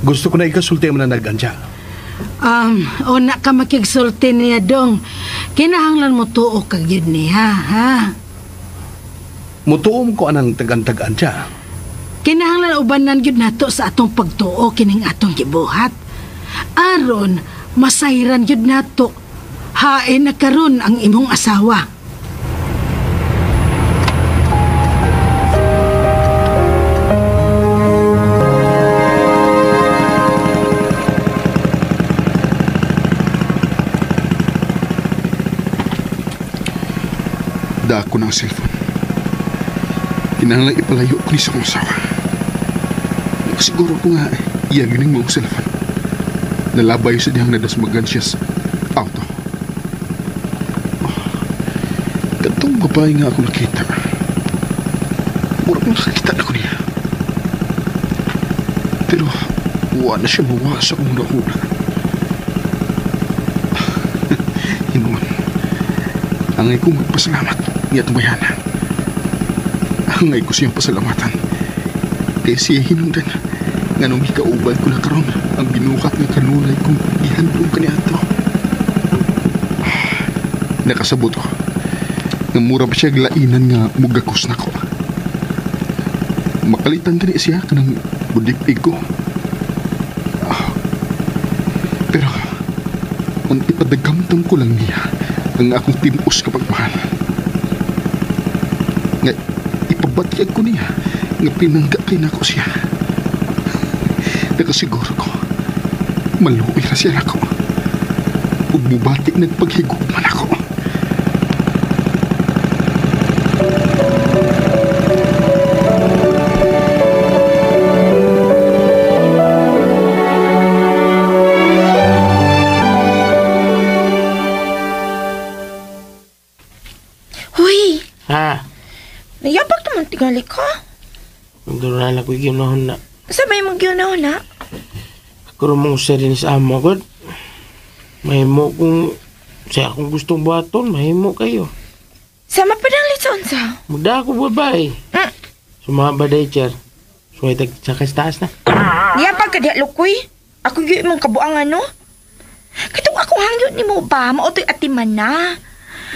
Gusto ko na ikasulti ang mananagaan siya. Una ka makigsulti niya dong. Kinahanglan mo tuo kag yun niya, ha? Mutuom ko anang tagan-tagaan siya. Kinahanglan ubanan yun nato sa atong pagtuo kining atong gibuhat. Aron, masayran yun nato. Hain na karon ang imong asawa. Dako ng cellphone. Kinahanglan ipalayo ko ni sa kong asawa. Siguro ko nga, iya gining mo cellphone. Nalabay sa diyang nadasmagan siya sa auto. Katong babae nga ako nakita. Murag nakakita na ko niya. Pero, wala siya mawa sa kong una. Hinuman. Angay ko magpasalamat niya itong bayanan. Angay ko siyang pasalamatan. Kaya siya hinundan nga nung ikaubad ko na karon ang binukat ng kanunay kong ihandong kaniato. Nakasabot ko nga mura pa siya glainan nga mugakos na ko. Makalitan din siya ka ng budipig ko. Pero ang ipadagamtang ko lang niya ang akong tinus kapag mahal. Nga ipabatyag ko niya nga pinanggakay na ko siya. Nakasiguro ko maluwi na siya ako. Ug mubati nagpaghigugman ako. Hoy! Ha? Nayabag naman tingali ka. Nagduran ako ginahon na. Sabay mong yun na. Ako mong sa rin sa amo ko. Mahimo kung siya akong gustong buhaton, mahimo kayo. Sama pa ng litson sa? Muda ako babae. Sumaba day, Cher. So, ay tagsakas taas na. Niyabag ka diya, Lukoy. Ako yun mong kabuang ano. Katong ako hangyo ni mo ba? Maoto'y atiman na.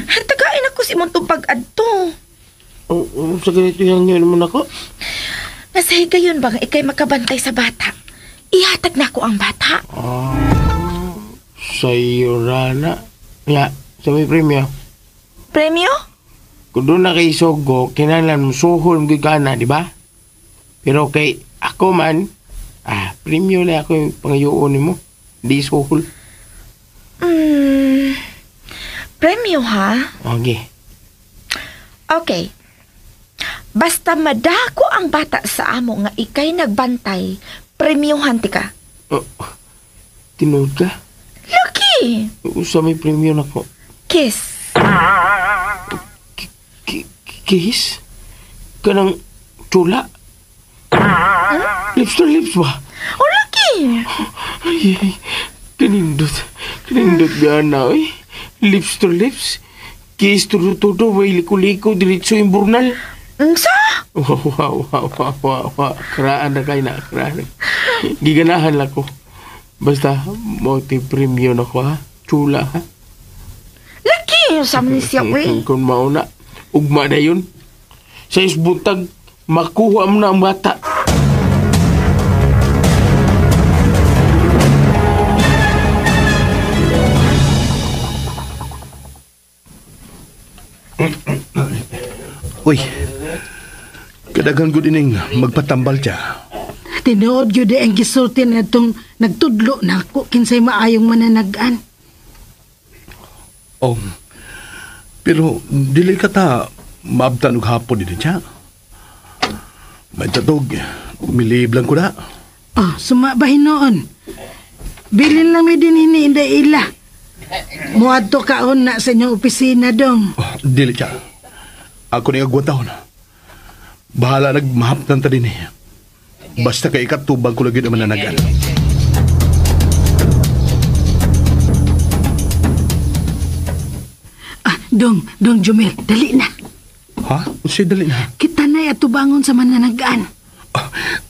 Tagain ako si mong pag-adto. Sa ganito yung yun naman ako. Nasahiga yun ba nga ikay makabantay sa bata? Ihatag na ako ang bata. Sa'yo, Rana. Nga, sa may premyo. Premyo? Kung doon na kay Sogo, kinalan mo suhol ng gigana, di ba? Pero kay ako man, premyo na ako yung pangayuon mo. Di suhol. Premyo, ha? Okay. Okay. Basta madako ang bata sa amo nga ikay nagbantay, premyohan ti ka. Tinood ka? Lucky! Sa may premyo na ko. Kiss. Kiss? Kanang tula? Lips to lips ba? Oh, Lucky! Ay, kanindot. Kanindot gana, eh. Lips to lips. Kiss to todo, way liko-liko, diretso yung burnal. Sa? Wow. Karaan na kayo na, karaan. Giganahan lang ko. Basta, multi-premium na ko, ha? Chula, ha? Lucky! Sabi siya, wey. Kung mauna, ugma na yun. Sa isbuntag, makuha mo na ang bata. Uy, kadaghan ko dining magpatambal siya. Tinuod yun ang gisulti na itong nagtudlo na ako kinsay maayong mananagan. Oh, pero dili ka ta maabtan og hapon din siya. May tatog, umilib lang ko na. Sumabahin noon. Bilin lang may din hiniinda ila. Muadto kaon na sa inyong opisina dong. Dili siya. Ako ni agwatahon. Bahala nagmahaptan ta din eh. Basta kay ikatubang ko lagi naman nanagan. Dong Jumel, dali na. Ha? Unsay dali na? Kita na atubangon sa mananagaan.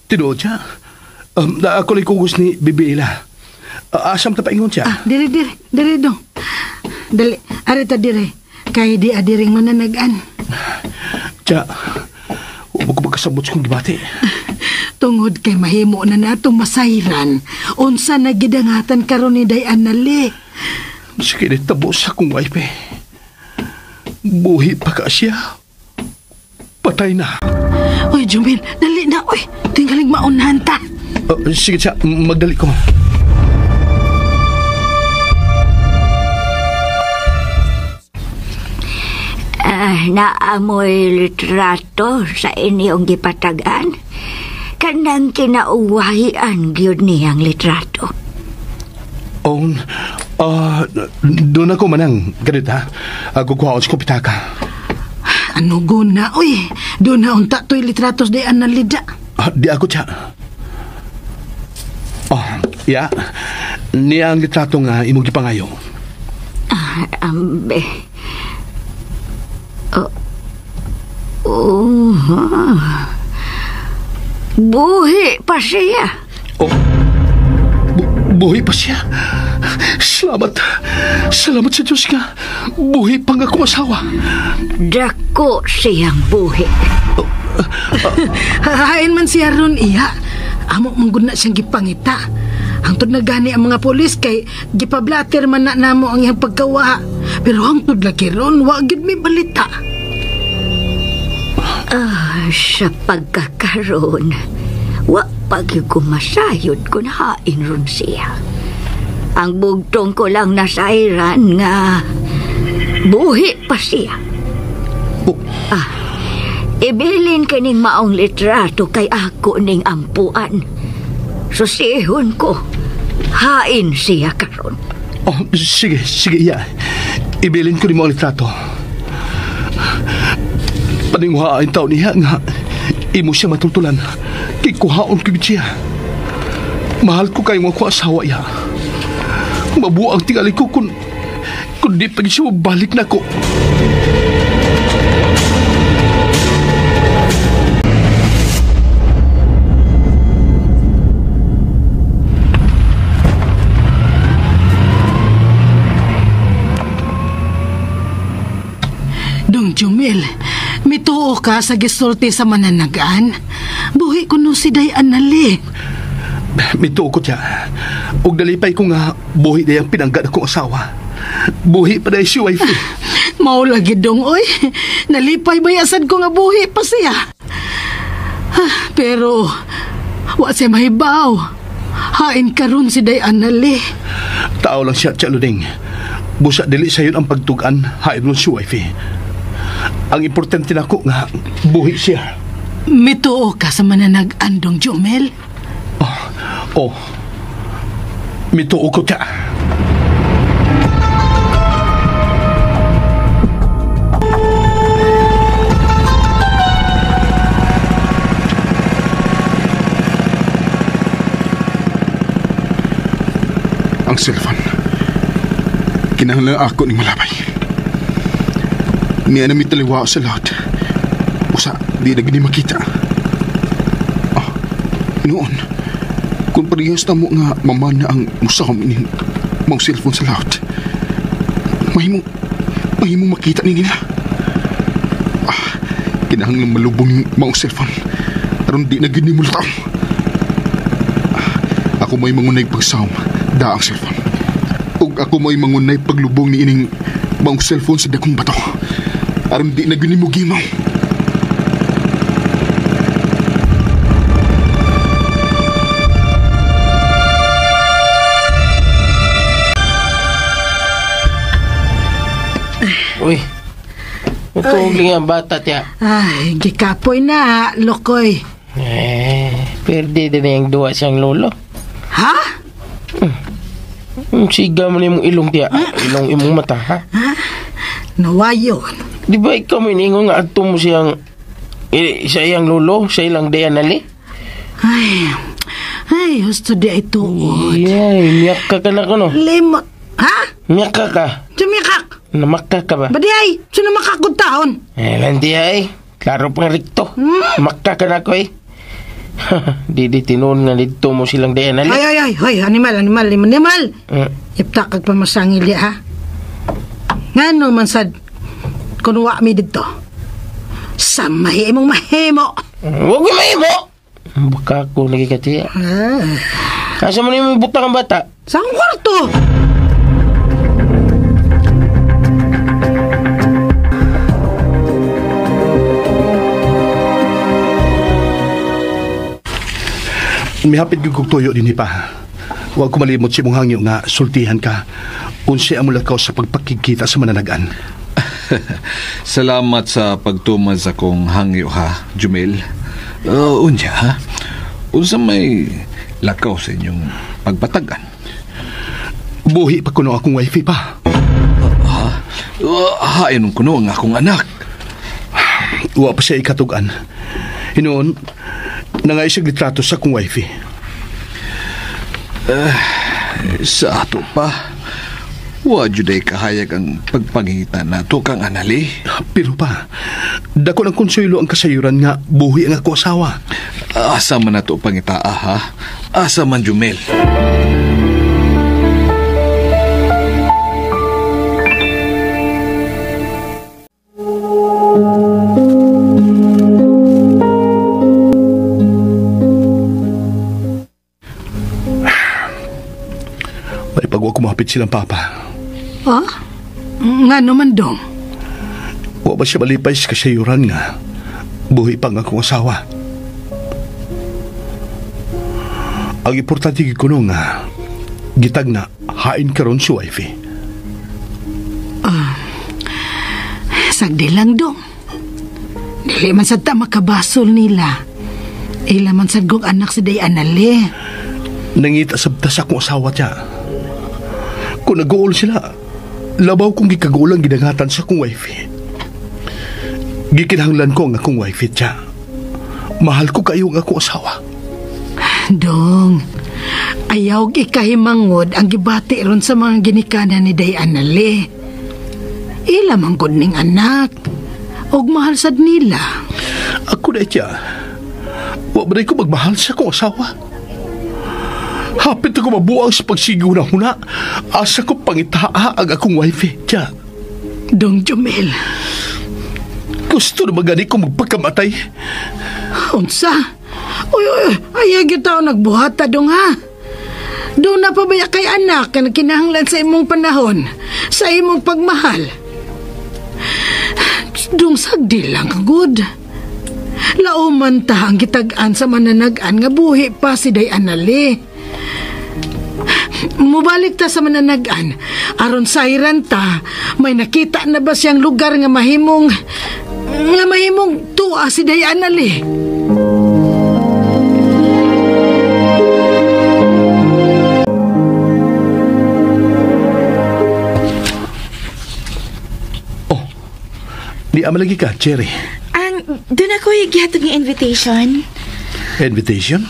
Tinuod siya. Ako lang kugos ni Bibi Ila. Asam ta paingon siya. Diri dong. Dali, arita diri. Kay di adiring mananagaan. Tiya, huwag ko magkasabot sa kong gibati. Tungod kay mahimo na natong masayran, unsa na gidangatan karon ni Day Anali. Sige, tabo sa kong wife. Buhi pa ka siya. Patay na. Oy, Jumil, dali na, oy. Tinggaling maunahan ta. Sige siya, magdali ko. Naamoy litrato sa inyong gipatagan. Kanang kinauwahian gyud niyang litrato. Doon ako manang, ganit ha. Kukuha ko pitaka. Ano guna, oy? Doon na unta to'y litratos Day Anali da. Di ako siya. Ya. Niya ang litrato nga imong gipangayo. Ambe. Buhi pa siya. Buhi pa siya. Salamat sa Diyos nga. Buhi pa nga akong asawa. Dako siyang buhi. Hahain man siya ron, iya. Amo manggod na siyang gipangita. Hangtod na gani ang mga polis kay gipablater man na namo ang iyang pagkawa. Pero hangtod lagi ron, wagid may balita. Sa pagkakaroon, wa pagkumasayod kung hain ron siya. Ang bugtong ko lang nasairan nga buhi pa siya. Ibilin kaning maong litrato kay ako ning ampuan. Susihon ko, hain siya karon. Sige, iya. Ibilin ko ni mo ang litrato. Paningwain tao niya nga imo siya matultulan. Kikuhaon ko siya. Mahal ko kayo mga asawa ya. Mabuang tingali ko kung di pa siya balik na ko. Dong Jumil, mituo ka sa gisulti sa mananagaan. Buhi ko no si Day Anali. Mituo ko siya. Ug dalipay ko nga buhi na yung pinanggad akong asawa. Buhi pa na si wife. Maulagi dong, oy. Nalipay bayasan ko nga buhi pa siya. Pero, wa siya mahibaw. Hain karon si Day Anali. Tao lang siya, Chaluding. Busa dili sa yun ang pagtugan, hain ron si wife. Ang importante na ko nga, buhi siya. Mituo ka sa mananagaan, Dong Jumel? Mituo ko siya. Ang cellphone. Kinahanglan ako ni malabay. Niya na mitaliwa sa lahat. Usa, di na gini makita. Noon, kung parehas na mo nga mamana ang musahom ni mong cellphone sa lahat, mahimo makita ni nila. Kinahanglan malubong ni mong cellphone. Aron di na gini mo lataw. Ako may mangunay pagsahom, da ang cellphone. Ug ako may mangunay paglubong ni ining mong cellphone sa dakong bato. Aron di na gini mo gimaw. Uy, matulog lang ang bata tiya. Ay, gikapoy na, lokoy. Perde din na yung duwa siyang lolo. Ha? Siga mo na yung ilong tiya. Ilong imong mata, ha? Nawayo. Di ba ikaw miningo nga ato mo siyang sa iyang lolo, sa ilang Day Anali? Ay, gusto di ay tuod. Miyak ka na ko, no? Limot. Ha? Miyak ka. Sumikak. Namakka ka ba? Badi ay, sino makakod taon? Lanti ay. Klaro pang rikto. Namakka ka na ko eh. Di tinuon nga dito mo silang Day Anali. Ay, animal. Ipta kag pamasangil ha. Ngano man sad kunwa mi dito. Sa mahimong mahimo. Huwag mo mahimo. Baka ako lagi ka tiya. Asa mo na yung butang ang bata? Sa kwarto! Mihapit yung kugtuyo din pa. Huwag ko malimot si mong hangyo nga sultihan ka unsi ang mulakaw sa pagpakikita sa mananagan. Salamat sa pagtumad sa kong hangyo ha, Jumel. Unya ha? Unsa may lakaw sa inyong pagpatagan? Buhi pa kuno akong wifi pa. Hain kuno ang akong anak. Wa pa siya ikatugan. Hinoon, nangaisag litrato sa akong wifi. Sa ato pa, wa juday kahayag ang pagpangita nato kang anali. Pero pa, dako ng konsuelo ang kasayuran nga buhi ang ako asawa. Asa man nato pangitaa ha? Asa man Jumel? Pag ako kumapit silang papa. Ha? Nga naman dong? Wa ba siya malipay sa kasayuran nga buhi pa nga akong asawa. Ang importante ko nung nga gitag na hain karon si wifi. Sagdi lang dong. Dili man sad ta makabasol nila. Ila man sad kong anak si day anali. Nangita sabta sa akong asawa tiya. Kung nag-uol sila, labaw kong gikagulang ginangatan sa akong wifi. Gikinahanglan ko ang akong wifi tiya. Mahal ko kayo ang akong asawa. Dong, ayaw ikahimangod ang gibati ron sa mga ginikanan ni day anali. Ila man gud ning anak. Og mahal sad nila. Ako na tiya. Wa ba ko magmahal sa akong asawa? Hapit ako mabuang sa pagsigaw na huna. Asa ko pangitaa ang akong wifi, tiya. Dong Jumel. Gusto na magani ko magpagkamatay. Unsa? Uy, ayag yung tao nagbuhata dong ha. Doon na pabaya kay anak na kinahanglan sa imong panahon, sa imong pagmahal. Dong sagdi lang good. Lauman ta ang gitag-an sa mananagan nga buhi pa si day anali. Mubalik ta sa mananagan aron sayran ta may nakita na ba siyang lugar nga mahimong tuwa si day anali. Di amalagi ka, Cherry. Doon ako igihatog ng invitation. Invitation?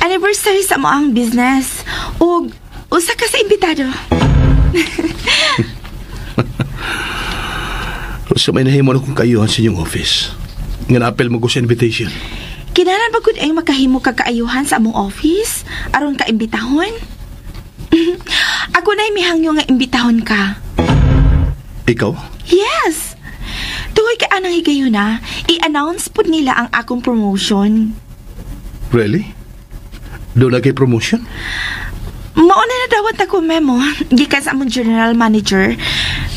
Anniversary sa mo ang business. O usa ka sa imbitado. Sa may nahimo na kong kaayuhan sa inyong office. Nga na-appel mo ko sa invitation. Kinanan ba gud ay makahimo ka kaayuhan sa among office? Aron ka imbitahon? Ako na'y mihangyo nga imbitahon ka. Ikaw? Yes! Tuhoy ka anang higayuna, i-announce po nila ang akong promotion. Really? Doon na kay promotion? Mauna na dawat ako memo, gikan sa among general manager.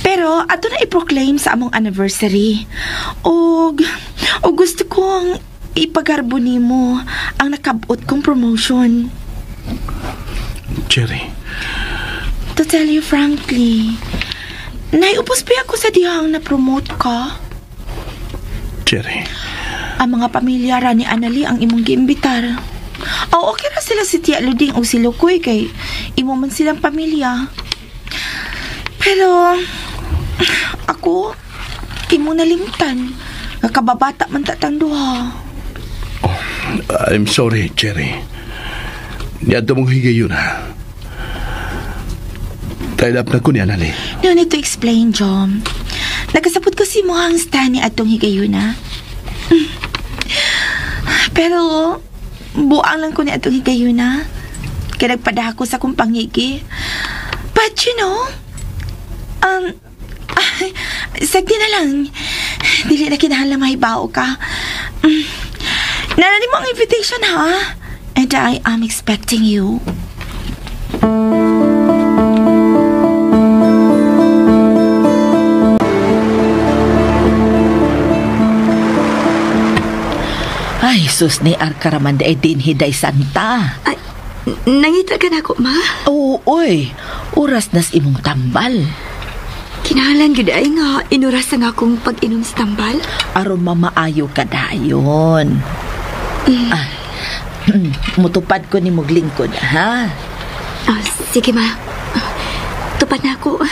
Pero ato na i-proclaim sa among anniversary. O gusto kong ipagarbo nimo ang nakabot kong promotion. Cherry. To tell you frankly, naiupos pa ako sa dihang na-promote ka. Cherry. Ang mga pamilya ra ni Anali ang imong giimbitar. Okay ra sila si Tia Luding o si Lukoy kay imo man silang pamilya. Pero ako imo nalimtan. Nakababata man tatang duha. Oh, I'm sorry, Cherry. Niadto mong higayon ha. Tied up na ko ni Anali. No need to explain, Jom. Nagkasapot ko si Mohang Stani atong higayuna. Pero buang lang ko ni atong higayuna. Kaya nagpada ako sa kong pangigi. But you know, sagdi na lang. Dili na kinahanglan mahibaw ka. Narinig mo ang invitation, ha? And I am expecting you. Ay, sus ni Arkaraman da din hiday santa. Ay, nangita ka na ako, ma? Oo, oy. Oras nas imong tambal. Kinahanglan gid ay nga inuras nga akong pag-inom sa tambal. Aron mamaayo ka dayon. Mutupad ko ni mong lingkod, ha? Sige, ma. Tupad na ako.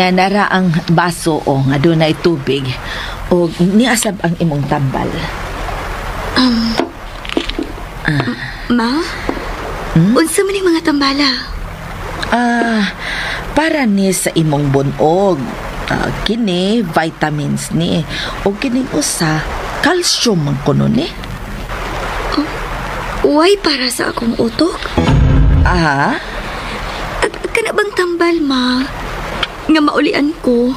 Nara ang baso o nga doon ay tubig o niasab ang imong tambal. Ma? Unsa man yung mga tambala? Para ni sa imong bunog. Kini, vitamins ni. O kini usa, calcium ang kuno ni. Why para sa akong utok? Kana bang tambal, ma? Nga maulian ko.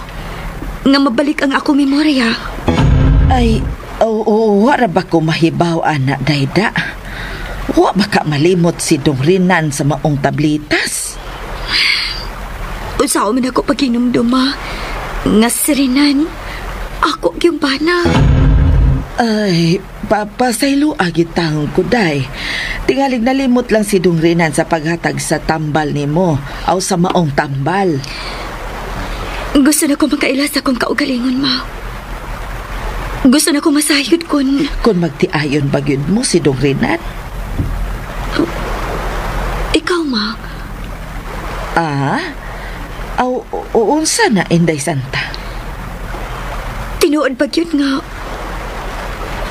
Nga mabalik ang akong memorya. Ay, wala ba ko mahibaw, anak dayda? Wa ba ka malimot si Dongrinan sa maong tablitas? Usaw man ako pag-inom ma. Nga sirinan. Ako yung bana. Ay, papasaylo agitang kuday. Tingalig nalimot lang si Dongrinan sa paghatag sa tambal ni mo. Aw sa maong tambal. Gusto na ko makaila sa kong kaugalingon, ma. Gusto na ko masayod kun magtiayon bagyod mo si Dongrinan. Ikaw, ma? Unsa na, Inday Santa? Tinuod ba yun nga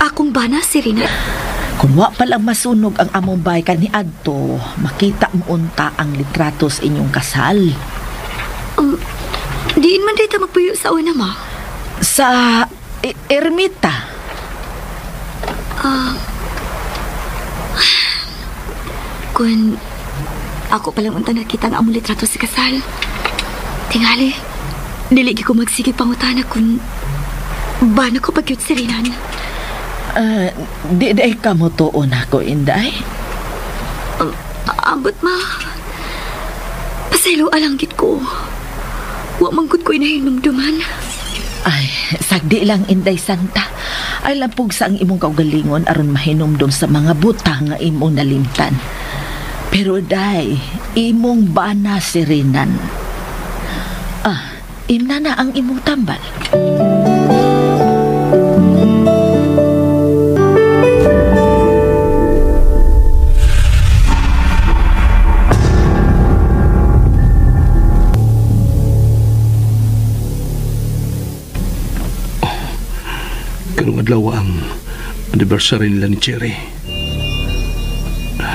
akong bana si Rina? Kung wa palang masunog ang among baykan ni Adto, makita mo unta ang litrato sa inyong kasal. Diin man dito magpuyo sa una, ma? Sa ermita. Kung ako palang unta nakita ang among litrato sa kasal, tingali, diligi ko magsigig pangutana kung ba na ko pagyut si Rinan. Di ka mo tuon ako, Inday? Ambot, ma. Pasaylo alanggit ko. Wa manggod ko inahinumduman. Ay, sagdi lang, Inday Santa. Ay lampog sa ang imong kaugalingon aron mahinumdum sa mga butang nga imong nalimtan. Pero day, imong bana si Rinan. Imna na ang imong tambal. Karong adlaw ang anniversary nila ni Cherry.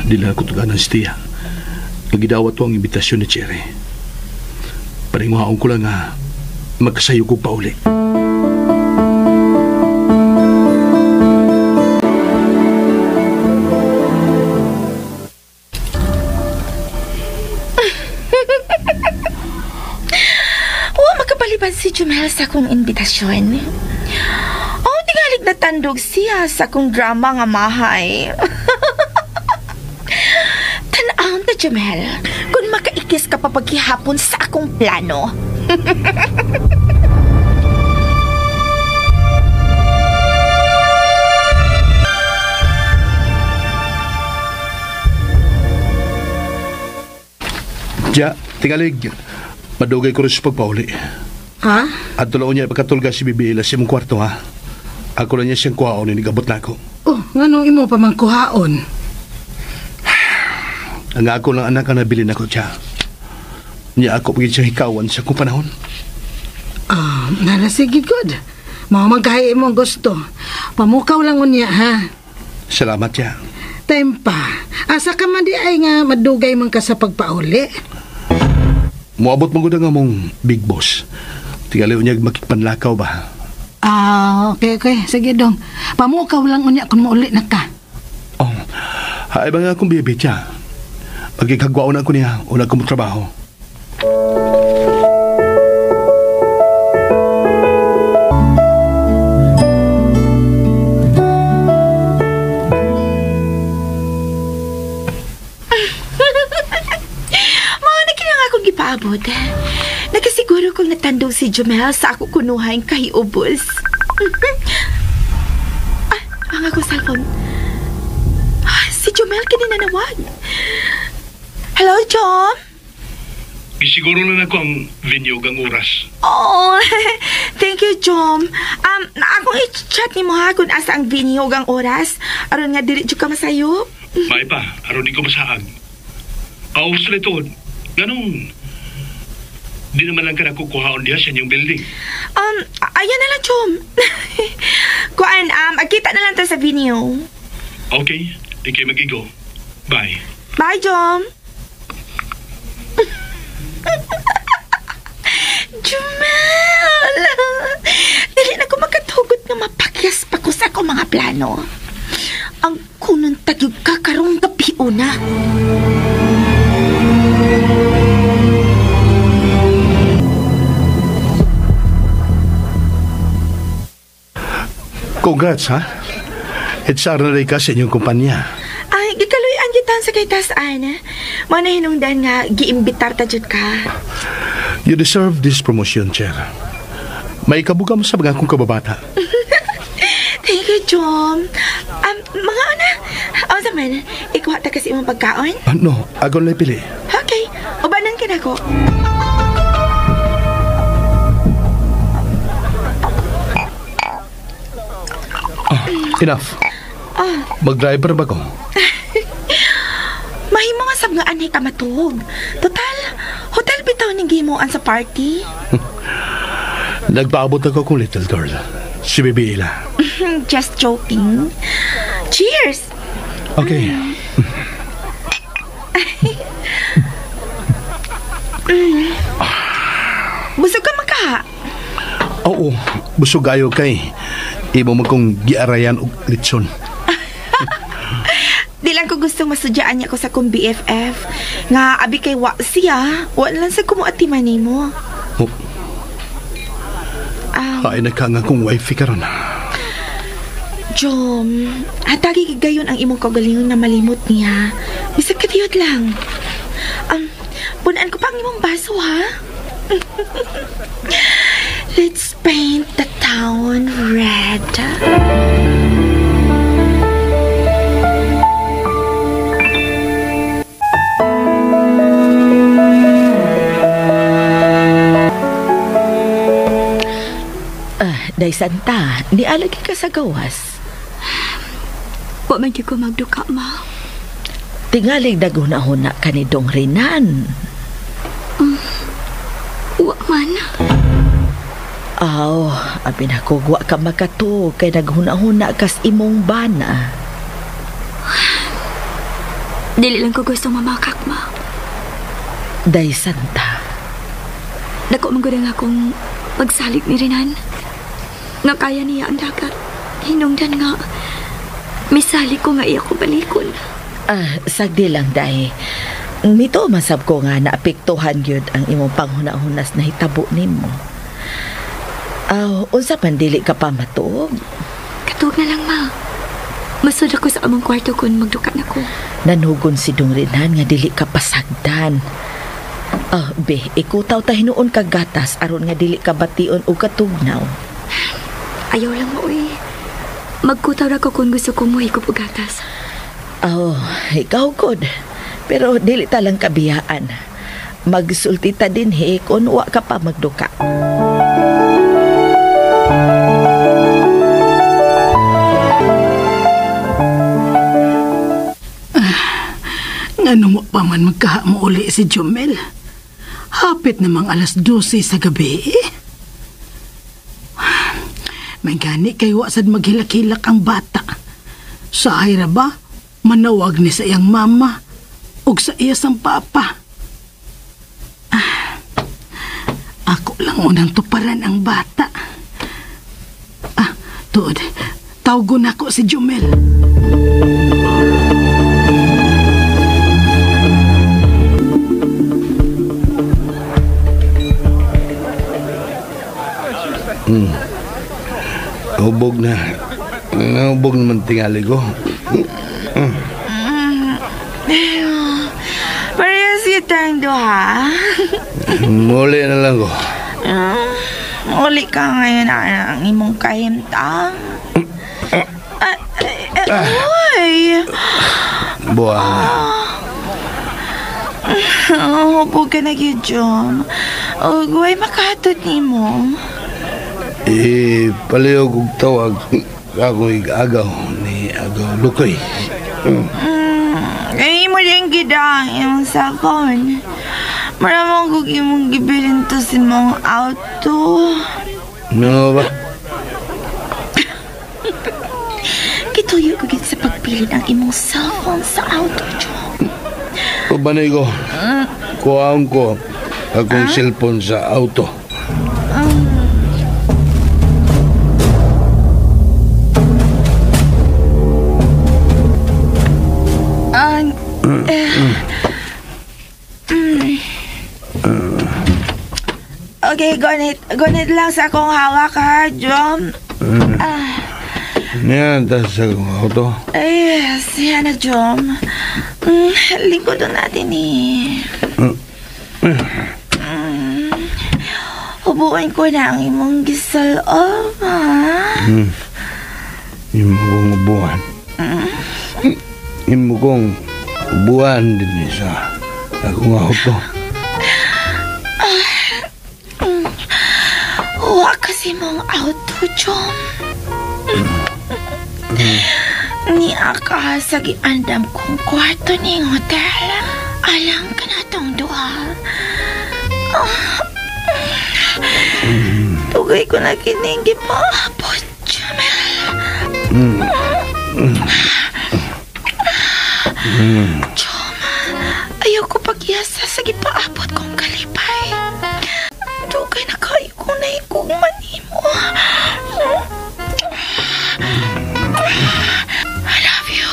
Dila ko tuganan si Tia. Nagidawat ko ang imbitasyon ni Cherry. Paringuhaon ko lang nga magkasayo ko pa uli. Makapaliban si Jumel sa akong imbitasyon. Tingalig na tandog siya sa akong drama nga mahay. Tanaw na, Jumel, kung makaikis ka pa paghihapon sa akong plano. Tingalig. Madugay ko rin sa pagpauli. Ha? At tuloon niya pagkatulga si Bibi sa imong kwarto, ha? Ako lang niya siyang kuhaon, inigabot na ako. Nganong imo pa mang kuhaon? Ang ako lang anak ang nabilin ako siya. Niya ako pagin siya hikawan sa kong panahon. Sige, good. Mga magkahay mo ang gusto. Pamukaw lang niya, ha? Salamat siya. Time pa. Asa ka man di ay nga madugay man ka sa pagpauli. Muabot mo nga mong big boss. Tingaliw niya makikpanlakaw ba? Okay. Sige dong. Pamukaw lang unya kung mauli na ka. Haay ba nga akong bibit siya? Magkikagwao na ako niya. Una ko mo trabaho. itong si Jomel sa ako kunuhain kay ubos. Ang ako cellphone. Si Jomel kanina nawag. Hello, Jom? Gisiguro na ako ang venue ang oras. Oh, thank you, Jom. Akong i-chat ni mo ha kung asa ang venue ang oras. Aron nga dili jud ka masayo. May pa, aron di ko masaag. Aos na ito. Ganun. Di naman lang ka nakukuhaon diya sa inyong building. Ayan na lang, Jom. Kuan, agkita na lang ta sa venue. Okay, ikay mag-igo. Bye. Bye, Jom. Jumel! Dili na ko makatugot nga mapakyas pa ko sa akong mga plano. Ang kunong tagyog ka karong gabi una. Congrats, ha? HR na rin ka sa inyong kumpanya. Ay, gikaluyan gitan sa kay Tasan. Mana hinungdan nga giimbitar ta jud ka. You deserve this promotion, Chair. May kabuga mo sa mga akong kababata. Thank you, Jom. Mga ana, sa man, ikuha ta kasi imong pagkaon? No, agon lang pili. Okay, ubanan ka na ko. Enough. Mag-driver ba ko? Mahimo nga sab nga anay ka matug. Total, hotel bitaw ning gimuan sa party. Nagpaabot ako kung little girl. Si Bibi Ila. Just joking. Cheers! Okay. Busog ka maka? Oo, busog ayo kay. Imo mo kong giarayan og litson. Di lang ko gusto masudyaan niya ko sa kong BFF. Nga abi kay wa siya. Wa lang sa kumuatiman nimo. Oh. Ay nagkanga kong wifi karon. Jom, hatagi gayon ang imong kagalingon na malimot niya. Bisag kadiyot lang. Punaan ko pa ang imong baso, ha? Let's paint the town red. Day Santa, nialagi ka sa gawas. Wa man gyud ko magduka, ma. Tingaling naguna-huna ka ni Dong Rinan. Wa man. Abi na ko, wa ka makatog kay naghuna-huna kas imong bana. Dili lang ko gusto mamakak, ma. Day Santa. Dako man gud nga akong pagsalig ni Rinan. Nga kaya niya ang dagat. Hinungdan nga. Misali ko nga iya ko balikon. Sagdi lang, Day. Mito masab ko nga naapektuhan yun ang imong panghuna-hunas na hitabo nimo. Unsa man dili ka pa matug? Katug na lang, ma. Masud ako sa among kwarto kung magduka na ko. Nanugon si Dong Rinan nga dili ka pasagdan. Ikutaw ta hinuon kag gatas aron nga dili ka bation og katugnaw. Ayaw lang mo, magkutaw na ko kung gusto kong muhikop og gatas. Ikaw god. Pero dili ta lang kabiyaan. Magsulti ta din kung wa ka pa magduka. Ngano mo pa man magkahamo uli si Jomel? Hapit namang 12:00 sa gabi. May gani kay wasad maghilak-hilak ang bata. Sa hayra ba, manawag ni sa iyang mama ug sa iya sang papa. Ako lang unang tuparan ang bata. Tuod, tawgon ako si Jomel. Ubog na. Ubog naman tingali ko. Parehas kitang duha. Muli na lang ko. Uli ka ngayon ang imong kahimtang. Uy! Buwan. Hubog ka na yun, Jom. Huwag makahatod ni mo. Palihog og tawag ako'y agaw ni Agaw Lukoy. Ay mo rin gidang yung sakon. Maramang kung imong gibilin to si mong auto. Ano ba? Kituyo ko sa pagpili ng imong cellphone sa auto, Jom. Pabanay ko. Kuhaan ko akong cellphone sa auto. Okay, gunit lang sa akong hawak ha, Jom. Yan, tas sa auto. Ay, siya na, Jom. Lingkod natin eh. Ubuin ko na ang imong gisalom, ha? Imo kong ubuan. Imo kong ubuan din sa akong auto. Huwag kasi mong auto, Jom. Niya ka sa giandam kong kwarto ning hotel. Alang ka na tong duha. Tugay ko na kining gipaabot, Jamel. Jom, ayoko pag-iasa sa gipaabot kong kalipay. Tugay na kayo kung naikugman mo. I love you.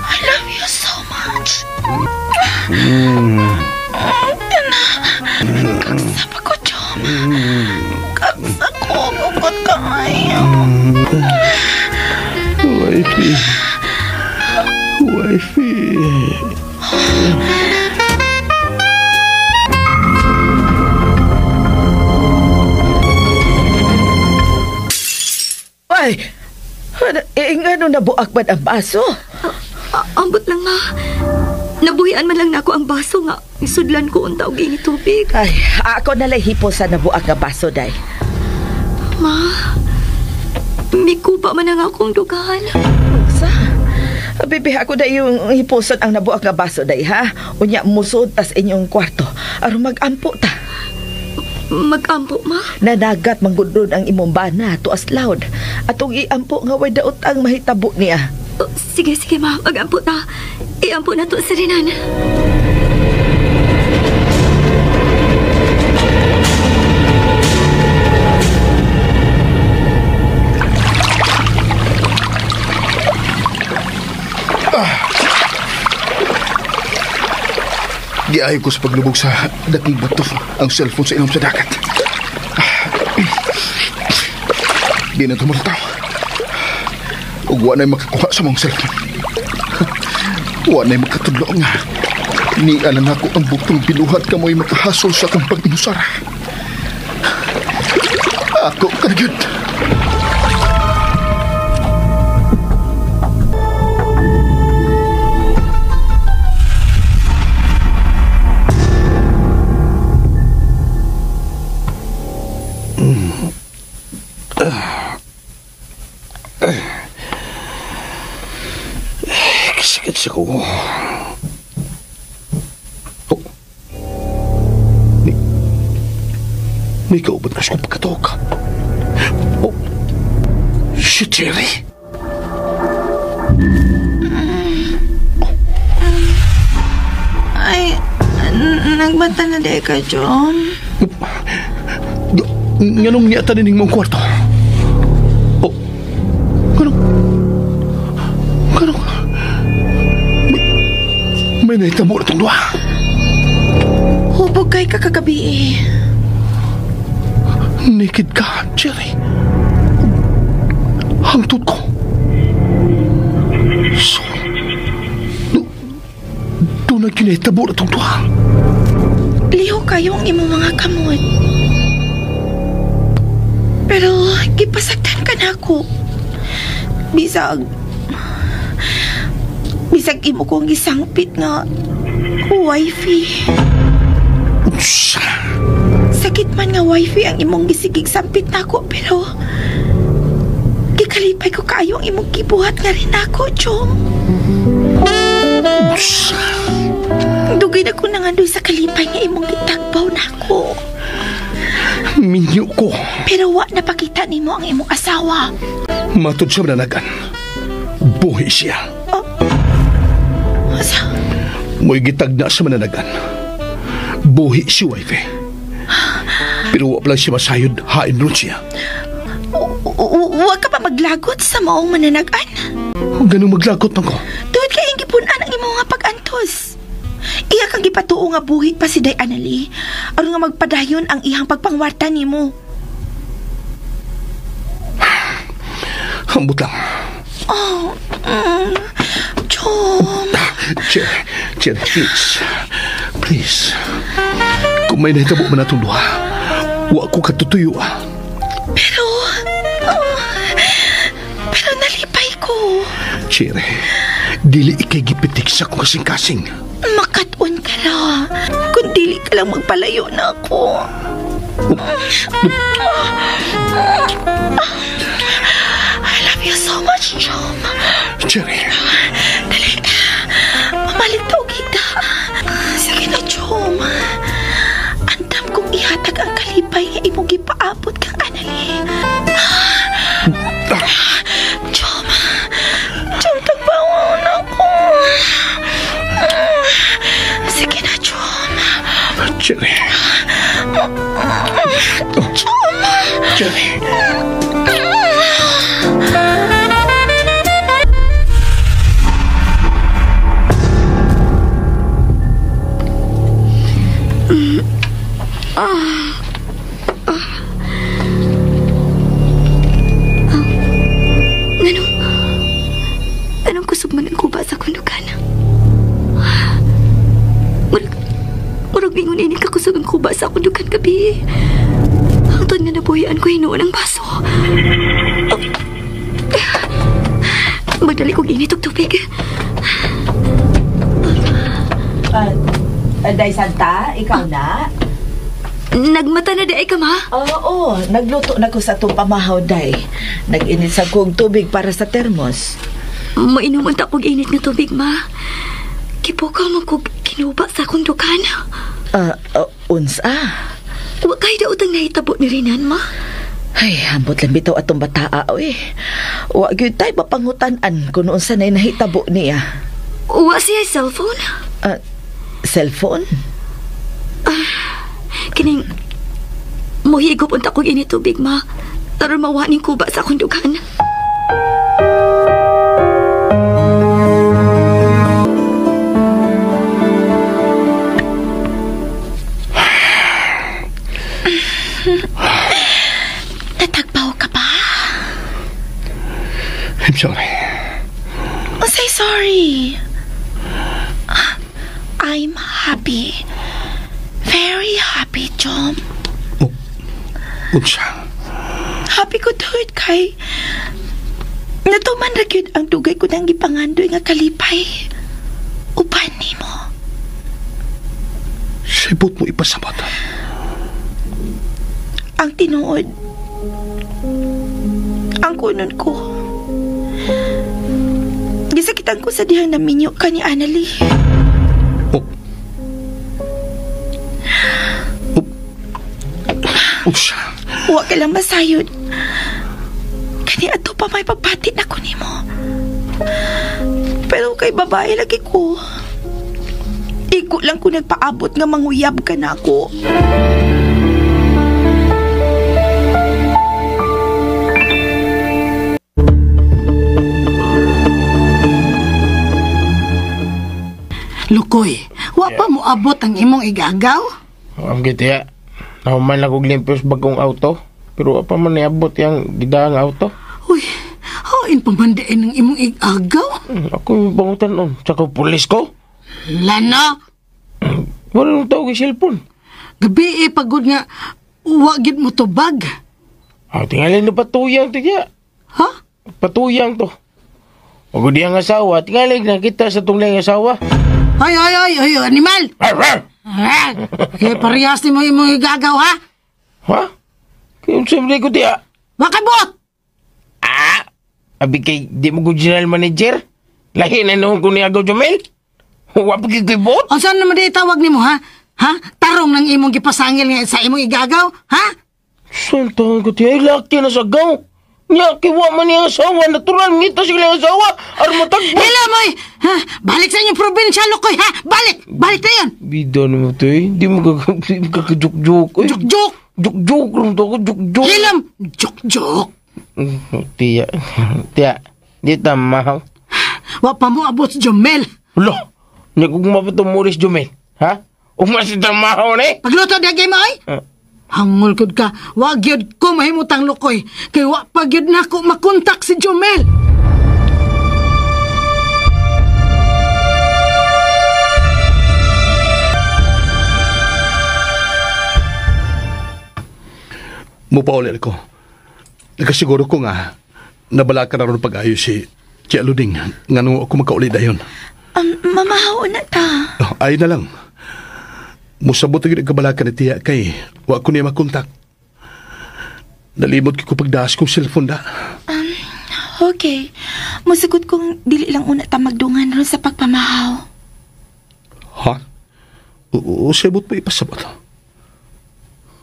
I love you so much. Kagsap ako, Jom. Kagsap ko, bukod ka ngayon. Wifey. Ay, nga nabuak ba ang baso? Ambot lang, ma. Nabuhian man lang na ako ang baso nga. Isudlan ko unta og ini tubig. Ay, ako nalay hipo sa nabuak nga baso, day. Ma, may kuba man ang akong dugan. Sa? Bibi, ako na yung hiposan ang nabuak nga baso, day, ha? Unya, musod tas inyong kwarto. Aron mag-ampo ta. Mag-ampo, ma? Nanagat manggudrod ang imong bana, tuas loud. Atong iampo nga way daot ang mahitabo niya. Sige, ma. Mag-ampo ta. Iampo na to sa rinan. Giayo ko sa paglubog sa dating bato ang cellphone sa inom sa dagat. Di na tumultaw. Ug wa na'y makakuha sa mong cellphone. Wa na'y makatudlo nga. Ni alang ako ang buktong binuhat ka mo'y makahasol sa akong pag-inusara. Ako kagad. Sakit sa ko. May kaubat na siya pagkatok. Si Jerry. Ay, nagbata na di ka, John. Nganong niya tanining mong kwarto? Ganong? May naitamo na itong duha. Hubog kay kakagabi eh. Naked ka, Jerry. Hangtod ko. So, doon na kinaitabo na itong duha. Liho kayo ang imong mga kamot. nako. Bisag imo kong gisangpit nga wifey. Sakit man nga wifey ang imong gisigig sampit nako, pero gikalipay ko kayo ang imong gibuhat nga rin ako, Chong. Dugay na ko nangandoy sa kalipay nga imong gitagbaw nako. Minyo ko. Pero wa napakita nimo ang imong asawa. Matod siya mananagan. Buhi siya. Asa? Mo'y gitag na sa mananagan. Buhi si wife. Pero wa pala siya masayod, hain ron siya. Huwag ka pa maglagot sa maong mananagan. Ganun maglagot man ko. Tuwid ka yung gipunan ang imong nga pag-antos. Iya kang gipatuo nga buhi pa si Day Anali, aron nga magpadayon ang iyang pagpangwarta nimo. Hambot lang. Chom. Cherry, please. Please. Kung may nahitabo man natong duha, wa ko katutuyo. Pero nalipay ko. Cherry, dili ikay gipitik sa kong kasing-kasing. Makatun ka na. Kung dili ka lang magpalayo na ako. I love you so much, Chom. Cherry. Dali. Mamalit daw kita. Sige na, Chom. Andam kong ihatag ang kalipay nga imong gipaabot kang Anali. Chom, tagbawan ako. Sige na, Chom. Cherry. Chom. Cherry. Anong kusog man ang kuba sa kundukan? Murag ningon ini kakusog ang kuba sa kundukan gabi. Hangtod nga nabuhian ko hinuon ang baso. Magdali kong init og tubig. Day Santa, ikaw na? Nagmata na day ka, ma? Oo, nagluto na ko sa itong pamahaw, Day. Nag-init sa kong tubig para sa termos. Mainuman ta kong init nga tubig, ma. Kipukaw mo kong kinuba sa akong dukan. Unsa? Huwag kayo daw utang nahitabo ni Rinan, ma. Ay, hambot lang bitaw atong bataa, oy. Huwag yun tayo mapangutan-an kung noon sanay nahitabo niya. Huwag siya cellphone? Cellphone? Kining mohigop unta kong init tubig, ma. Aron mawaning kuba sa akong dugan. Natagbaw ka ba? I'm sorry. Say sorry. I'm happy. Very happy, Chom. Unsa? Happy ko tuwid kay natuman ra gyud ang dugay ko nang gipangandoy nga kalipay. Uban nimo. Sibot mo ipasabat. Ang tinuod. Ang kunon ko. Gisakitan ko sa dihang naminyo ka ni Anali. Huwag ka lang masayod. Kani ato pa may pagpatit na ko nimo. Pero kay babae lagi ko. Iko lang ko nagpaabot nga manguyab ka na ako. Lukoy, wa pa mo abot ang imong igagaw? Ang gitiya. Nahuman lang kong limpyo sa bagong auto. Pero apa man niabot yung gidaang auto. Uy, hain pamandain ng imong igagaw? Ako yung pangutan nun. Tsaka pulis ko. Lana? Wala nang tawag yung cellphone. Gabi pagod nga, wagid mo to bag. Tingalin na patuyang tiya. Ha? Patuyang to. Huwag di ang asawa. Tingalig na kita sa tungling asawa. Ay, animal! Parehas ni mo yung igagaw, ha? Ha? Kaya sabi ko tiya. Makabot! Abi kay di mo ko general manager? Lahi na noon ko niagaw Jomel? Huwag pa kikibot? O saan naman di tawag ni mo, ha? Ha? Tarong ng imong gipasangil nga sa imong igagaw, ha? Saan taon ko tiya? Laki na sa gaw. Nya, kiwa man yung asawa. Natural, ngita sila yung asawa. Armatag ba? Hila mo balik sa inyong probinsya, Lukoy, ha? Balik na yan! Bida naman to eh. Di mo kakajuk-juk. Juk-juk! Juk-juk lang to ako. Juk-juk. Hilam! Juk-juk! Tiya. Di tama. Wa pa mo abot si Jomel. Wala. Nya kung mapatumulis Jomel. Ha? Umasin tamahaw na eh. Pagluto di agay mo ay? Hangol kod ka, wag yun ko mahimutang Lukoy. Kaya wag pag yun na ako makontak si Jomel. Mupaulit ko. Nakasiguro ko nga, nabala ka na ron pag-ayos si Tia Luding. Nga nung ako magkaulit dayon. Mamahaw na ta. Ay na lang. Musabot ang nagkabalakan ni Tia kay wa ko niya makontak. Nalimot ko pagdaas kong cellphone da. Okay. Musugot kong dili lang una ta magdungan ron sa pagpamahaw. Ha? Usabot pa ipasabot.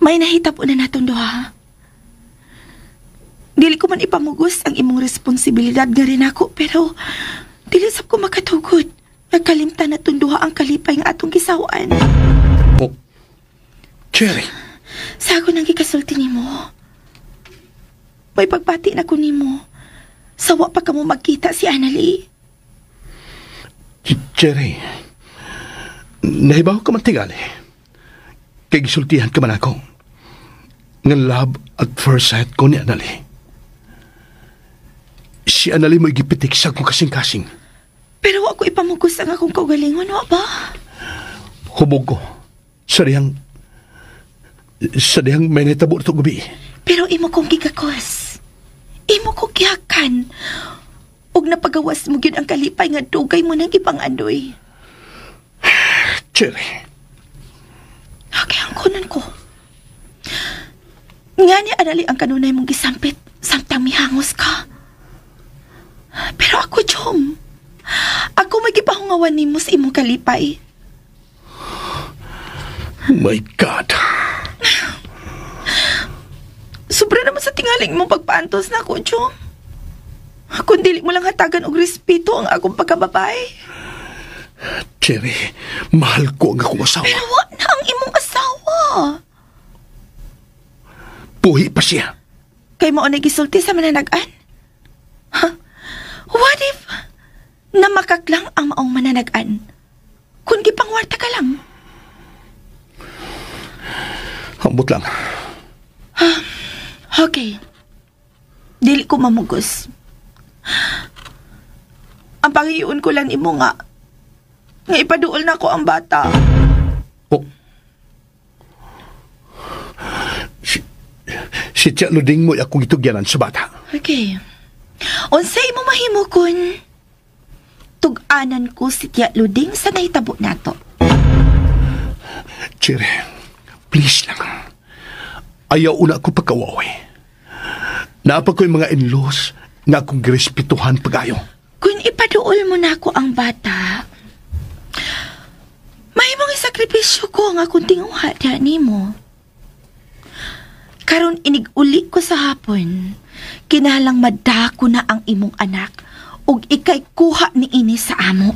May nahitap una natong duha. Dili ko man ipamugos ang imong responsibilidad nga rin ako, pero dili sab ko makatugod. Nagkalimtan na tunduha ang kalipay nga atong gisawan. Cherry. Sa ako nang gikasulti nimo. May pagpati na ko nimo. Sawa pa ka mo magkita si Annalie. Cherry. Nahibaw ka man tingali. Kay gisultihan ka man ako. Nga love at first sight ko ni Annalie. Si Annalie mo'y gipitik sa akong kasing-kasing. Pero ako ipamugos ang akong kaugalingon, wa ba? Hubog ko. Sa dihang may natabo ito gabi. Pero imo kong gigakos. Imo kong gihakan. Ug napagawas mo yun ang kalipay nga dugay mo nang ipangandoy. Cherry. Okay, ang kunan ko. Nga ni Annalie ang kanunay mong gisampit samtang mihangos ka. Pero ako, Jom. Ako magipahungawan nimo sa imong kalipay. My God. Sobra naman sa tingaling mong pagpaantos na ako, Jom. Kung dili mo lang hatagan og respeto ang akong pagkababay. Cherry, mahal ko ang akong asawa. Pero wa na ang imong asawa. Puhi pa siya. Kay mo na gisulti sa mananagan? Huh? What if namakak lang ang maong mananagan? Kung gipangwarta ka lang. Hambot lang. Okay. Dili ko mamugos. Ang pangiyon ko lang imo nga ipaduol na ko ang bata. Oh. Si Tia Luding mo akong itugyanan sa bata. Okay. Unsay mo mahimo kun tug-anan ko si Tia Luding sa nahitabo nato. Cherry, please lang. Ayaw una ko pagkawawi. Naapa ko'y mga in-laws na akong girespetuhan pag-ayo. Kung ipaduol mo na ako ang bata, may mga sakripisyo ko ang akong tinguha ni mo. Karon inig-uli ko sa hapon, kinahalang madako na ang imong anak ug ikay kuha ni ini sa amo.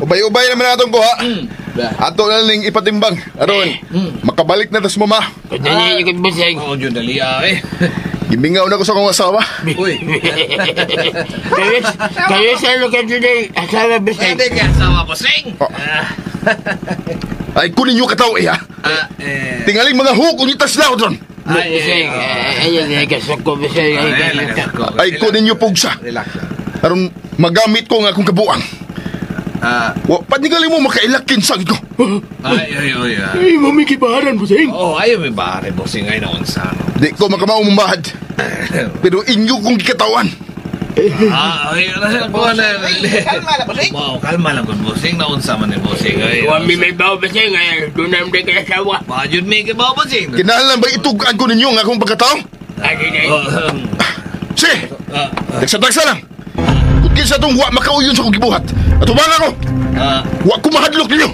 Ubay-ubay naman natong buha. Ato na lang ipatimbang. Aron, makabalik na tas mama. Kanya yung kibusay. Oo, yun dali eh. Gimingaw na ko sa kong asawa. Uy. Kayo sa ano ka today? Asawa busay. Hindi ka asawa ko, Sing. Ay, kunin nyo kataw ha. Tingaling mga hukong itas na ako doon. Ay, kunin niyo pugsa. Aron magamit ko nga akong kabuang. Panigali mo makailakin sagid ko. Ay, mamikibaharan, Busing. Ayaw may bahari, Busing, ay naon sa ano. Di ko makamaong mambahad. Pero inyo kong gikatawan. Kalma lang, Busing. Naon sa man ni Busing. Wami may bawa, Busing. Doon na hindi kaya sawa. Yun may kibaw, Busing. Kinahanglan ba itugaan ko ninyo nga akong pagkatao? Sige, tagsa-tagsa lang. Kinsa itong wa makauyon sa kong gibuhat. At umang ako, wa ko mahadlok ninyo.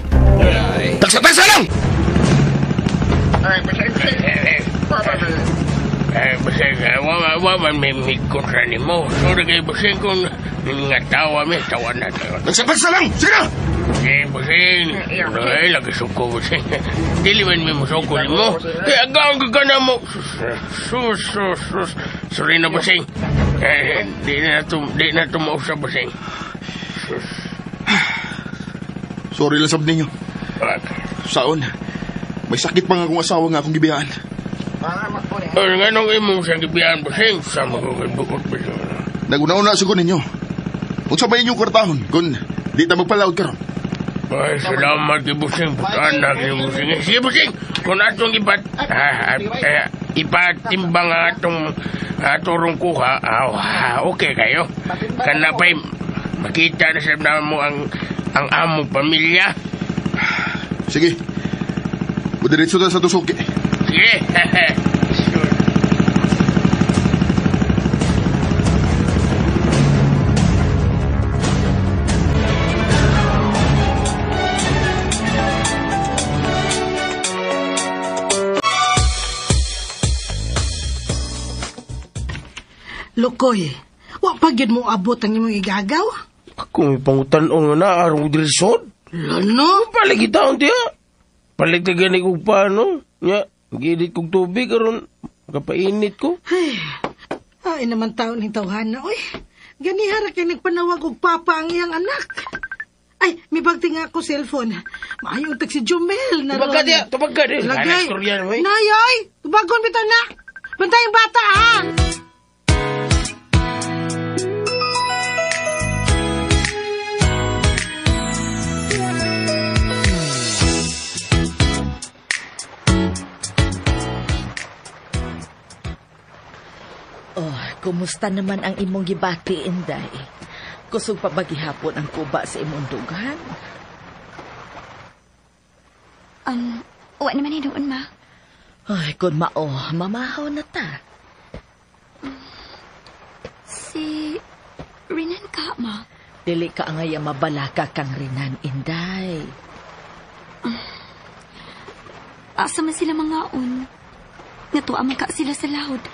Tagsa-tagsa lang! Busing, waman may kontra ni mo. Sorry kay Busing kung nga tawa may tawa na tayo. Tagsa-tagsa lang! Sige na! Busing, ay, lagi suko, Busing. Dili man may musuko ni mo. Kaya agaw ka na mo. Sus. Sorry na, Busing. Di na tumausap, Busing. Sorry lang sab ninyo. Saon, may sakit pa nga akong asawa nga akong gibiyaan. Nga nung imong sa gibiyaan, Busing, sama ko kay bukot, Busing. Naguna-una siguro ninyo. Kung sabay inyong kwartahon, kung di ta magpalaod ka ron. Ay, salamat kay Busing. Putanak kay Busing. Sige, Busing, kung atong ipatimbang atong kuha, okay kayo. Kanapay, makita na sa mo ang among pamilya. Sige. Budiretso na sa tusuki. Sige. Lukoy, wa pagyud mo abot ang imong igagaw? Ako may pangutan-on na arong diresod. Lano? Paligid taon tiya. Paligid gani kong paano. Nya, gilid kong tubig aron kapainit ko. Ay naman taon ng tawhana, oy. Ganihara kay nagpanawag og papa ang iyang anak. Ay, may bagti nga ako cellphone. Maayong tag si Jumel na ron. Tubagka di. Lagay. Nayoy, tubagon bitaw na. Bantay ang bata, ha? Kumusta naman ang imong gibati, Inday? Kusog pa ba gihapon ang kuba sa imong dugan? Wa naman hinuon, ma. Ay, kung mamahaw na ta. Si Rinan ka, ma? Dili ka angay mabalaka kang Rinan, Inday. Asa man sila mga on? Natuwa man ka sila sa laod.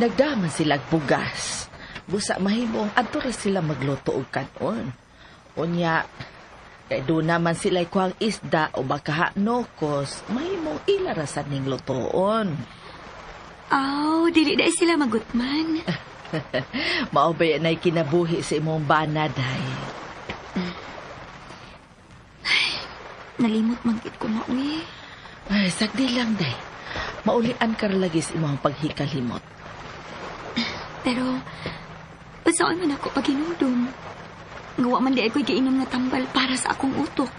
Nagdaman sila bugas. Busa mahimong adto rin sila magluto og kanon. Unya, kay doon naman sila kuang isda o makahanokos, mahimong ilarasan ning lutoon. Dili dai sila magutman. Mao ba yan ay kinabuhi sa imong banaday? Nalimot magkit ko na, uy. Ay, sagdi lang, day. Maulian ka lagi sa imong paghikalimot. Pero, saan man ako pag inudom? Ngawa man di ako'y giinom na tambal para sa akong utok.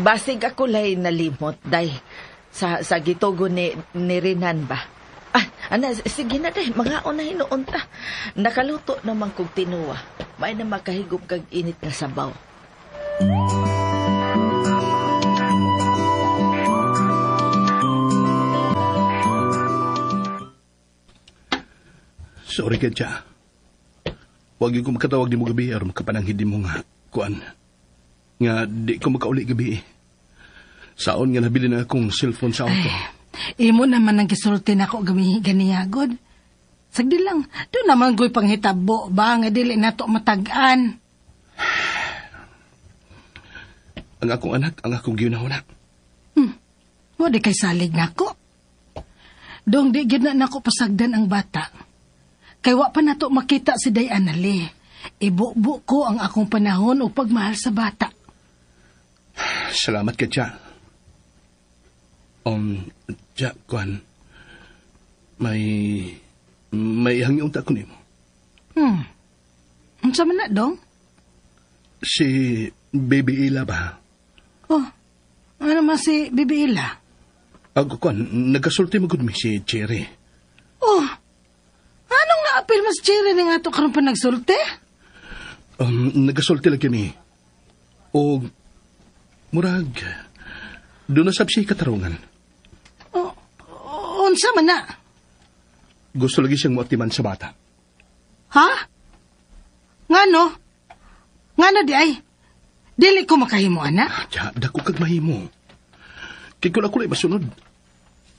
Basig ako lay nalimot, day. Sa gitugo ni Rinan ba? Sige na, day. Mga unahin noon ta. Nakaluto naman kong tinuwa. May na makahigop kag init nga sabaw. Sorry ka siya. Huwag yung makatawag di mo gabi aron makapananghid di mo nga kuan. Nga di ko makauli gabi. Saon nga nabili na akong cellphone sa auto. Imo naman ang gisulti na ako ganiyagod. Sagdi lang, doon naman go'y panghitabo ba nga dili na to matagaan. Ang akong anak, ang akong ginahuna. Wala kay salig na ako. Dong di gina na ako pasagdan ang bata. Kay wa pa na to makita si Day Anali. Ibubo ko ang akong panahon o pagmahal sa bata. Salamat ka siya. Kwan, may hangyo ta ko nimo. Unsa man na, dong? Si Baby Ila ba? Oh, ano man si Bibi Ila? Kwan, nagasulti magud mi si Cherry. Oh, anong naapil mas Cherry ni nga to karon pa nagsulti? Nagasulti lagi mi. O, murag, doon na siya katarungan. Unsa man na? Gusto lagi siyang muatiman sa bata. Ha? Ngano? Ngano di ay? Dili ko makahimo, anak? Dako kag mahimo. Kaya kung ako lang masunod,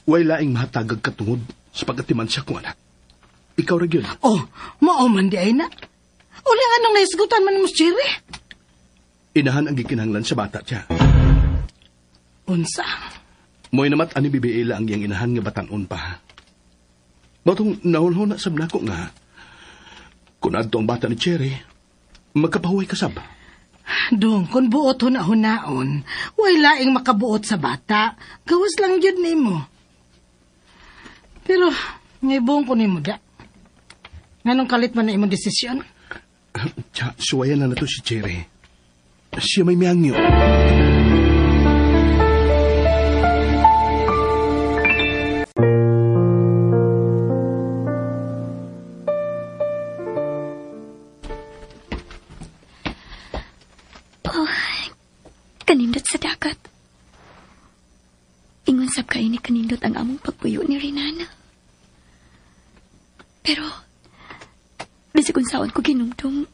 way laing mahatagag katungod sa pagatiman siya kung anak. Ikaw ra gyud. Oh, mao man di ay na. Uli nga nang naisgutan man mo, Cherry. Inahan ang gikinahanglan sa bata siya. Unsa? Mo'y namat ani bibiila ang iyang inahan nga batanon pa. Batong nahulho na sab nako nga, kung adto ang bata ni Cherry, magkapahuway kasab. Dong, kung buot hunaon, way laing makabuot sa bata, gawas lang yun nimo. Pero, ngaybong ko nimo da. Nganong kalit man na imong desisyon? Suwayan na to si Cherry. Siya may miyangyo. Kanindot sa dagat. Ingon sab kay ni kanindot ang among pagpuyo ni Renan. Pero, bisag kung saan ko ginumdum,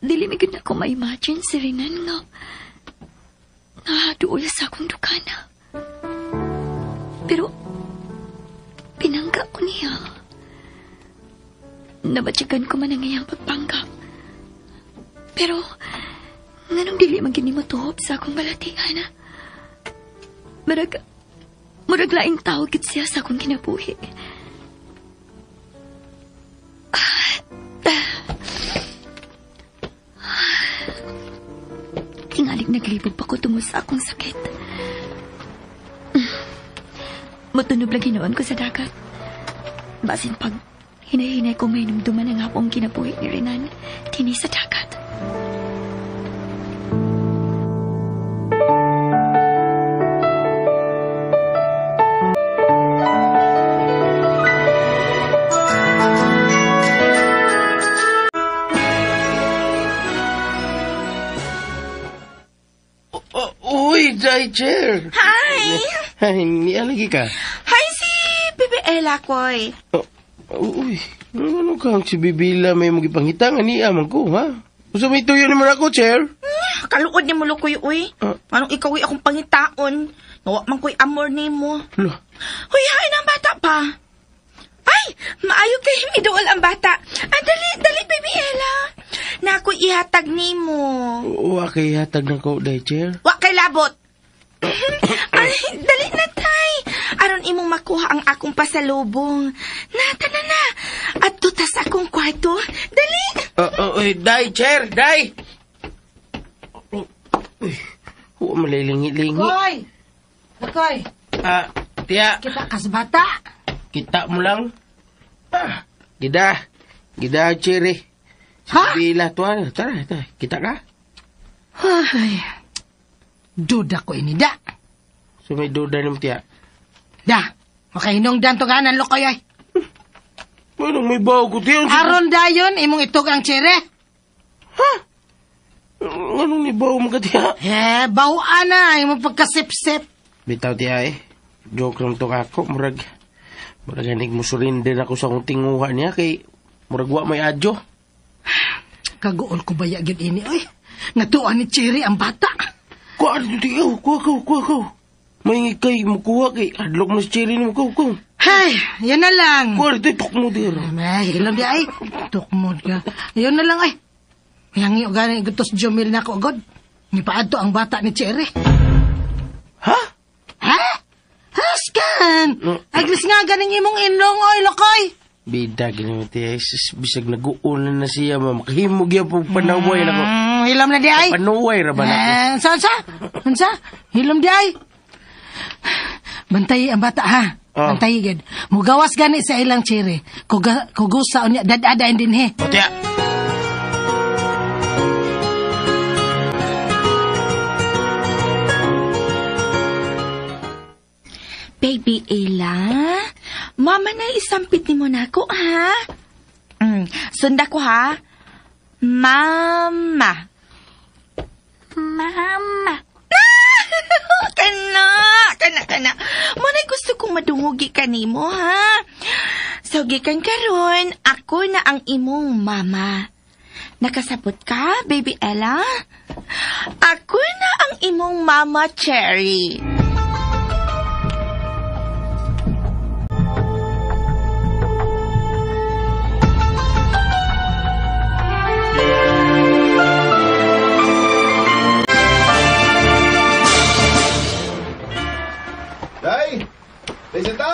dili mi gud ako ma-imagine si Renan nga duol sa akong dukana. Pero, pinangga ko niya. Nabatsyagan ko man ang iyang pagpanggap. Pero, nganong dili man gini mo tuhop sa akong balatihan, ha? Murag laing tao gid siya sa akong kinabuhi. Tingalig naglibog pa ko tungod sa akong sakit. Mutunob lang hinoon ko sa dagat. Basin pag hinahinay ko may numduman ang hapong kinabuhi ni Renan, kini sa dagat. Hi, Chair. Hi! Niya lagi ka? Hi, si Bibi Ella, koy. Uy, ano kang si Bibila may magipangitangan niya man ko, ha? Gusto may tuyo naman ako, Chair? Kaluod ni mo, Lukoy, uy. Anong ikaw ay akong pangitaon? Nawa man ko'y amor ni mo. Huy, hain ang bata pa. Ay, maayo kay miduol ang bata. Dali, Bibi Ella. Na ako'y ihatag ni mo. Wa kay ihatag na ko, day, Chair? Wa kay labot. Ay, dali na, tay. Aron imong makuha ang akong pasalubong. Nata na. At tutas akong kwarto. Dali. Day, Chair, day. Huwag malilingi-lingi. Koy. Tiya. Kita kas bata. Kita mo lang. Gida, Cherry. Ha? Bila, tuwan. Tara, kita ka? Ay. Duda ko ini, da. So may duda naman, tiya. Da, makahinong dan to ganan, Lukoy, ay. Anong may bago, tiya? Aron dayon, imong itog ang Cherry. Ha? Anong may bago mo ka, tiya? Bawaan na, imong pagkasip-sip. Bitaw, tiya, Joke lang to ako, murag hanig mo surrender ako sa kong tinguha niya, kay murag wa may adyo. Kaguol ko ba yagid ini, oy? Natuan ni Cherry ang bata. Kuha ko. May kay mukuha kay adlok mo si Cherry mo ko. Hay, yan na lang. Kuha ito, tok mo dir. Ay, hilom di ay. Tok mo ka. Yan na lang ay. Mayangi o gani gutos Jomil na ko agad. Nipaad to ang bata ni Cherry. Ha? Haskan! Aglis nga ganing imong inlong, oy, Lukoy. Bida, ginawa tiya. Bisag nag-uulan na siya, makahimog yan po panaway na ko. Hilom na di ay. Panaway ra ba na ko? Unsa? Hilom di ay. Bantayi ang bata ha. Bantayi gid. Mugawas gani sa ilang chiri. Kugusa unya dadadain din he. Otya. Baby Ella, mama na isampit ni mo na ako, ha? Sunda ko, ha? Mama. Mama. Kana. Manay gusto kong madungugi ka nimo, ha? So, gikan karon, ako na ang imong mama. Nakasabot ka, Baby Ella? Ako na ang imong mama, Cherry.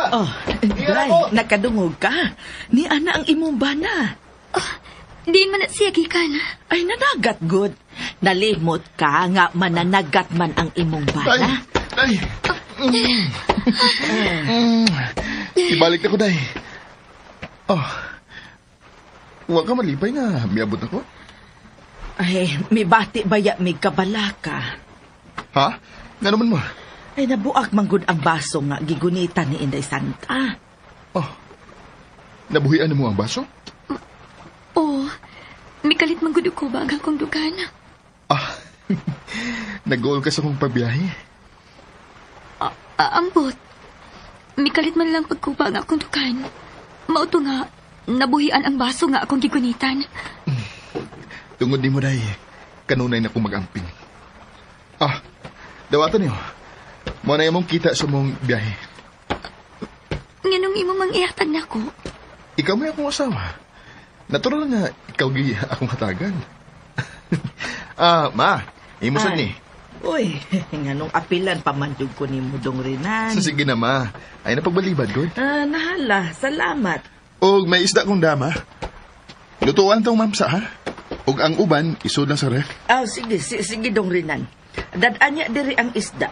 Oh, Day, nakadungog ka. Ni ana ang imong bana. Di man na siya gikan. Ay, nanagat good. Nalimot ka nga mananagat man ang imong bana. Day! Ibalik na ko, Day. Oh, huwag ka malipay nga. Miabot ako. Ay, may bati baya may kabala ka. Ha? Nga naman mo? Ay, nabuak manggod ang baso nga gigunitan ni Inday Santa. Oh, nabuhian mo ang baso? Oo, may kalit manggod ko ba ang akong dugan? Nag-goal ka sa kong pagbiyahe? Ambot, may kalit man lang pagkuba ang akong dugan. Mauto nga, nabuhian ang baso nga akong gigunitan. Tungod di mo, Day. Kanunay na kong mag-amping. Dawatan niyo. Mo na imong kita sa mong biyahe. Nganong imo mang-ihatag na ko? Ikaw may akong asawa. Natural nga ikaw gi akong hatagan. Ma, imo sad ni. Uy, nganong apilan pamandug ko ni Mudong Rinan. Sige na, Ma. Ay na pagbalibad, good. Nahala, salamat. Og may isda kong dama. Lutuan tong mamsa, ha? Og ang uban, isod lang sa ref. Sige Dong Rinan. Dadaan niya diri ang isda.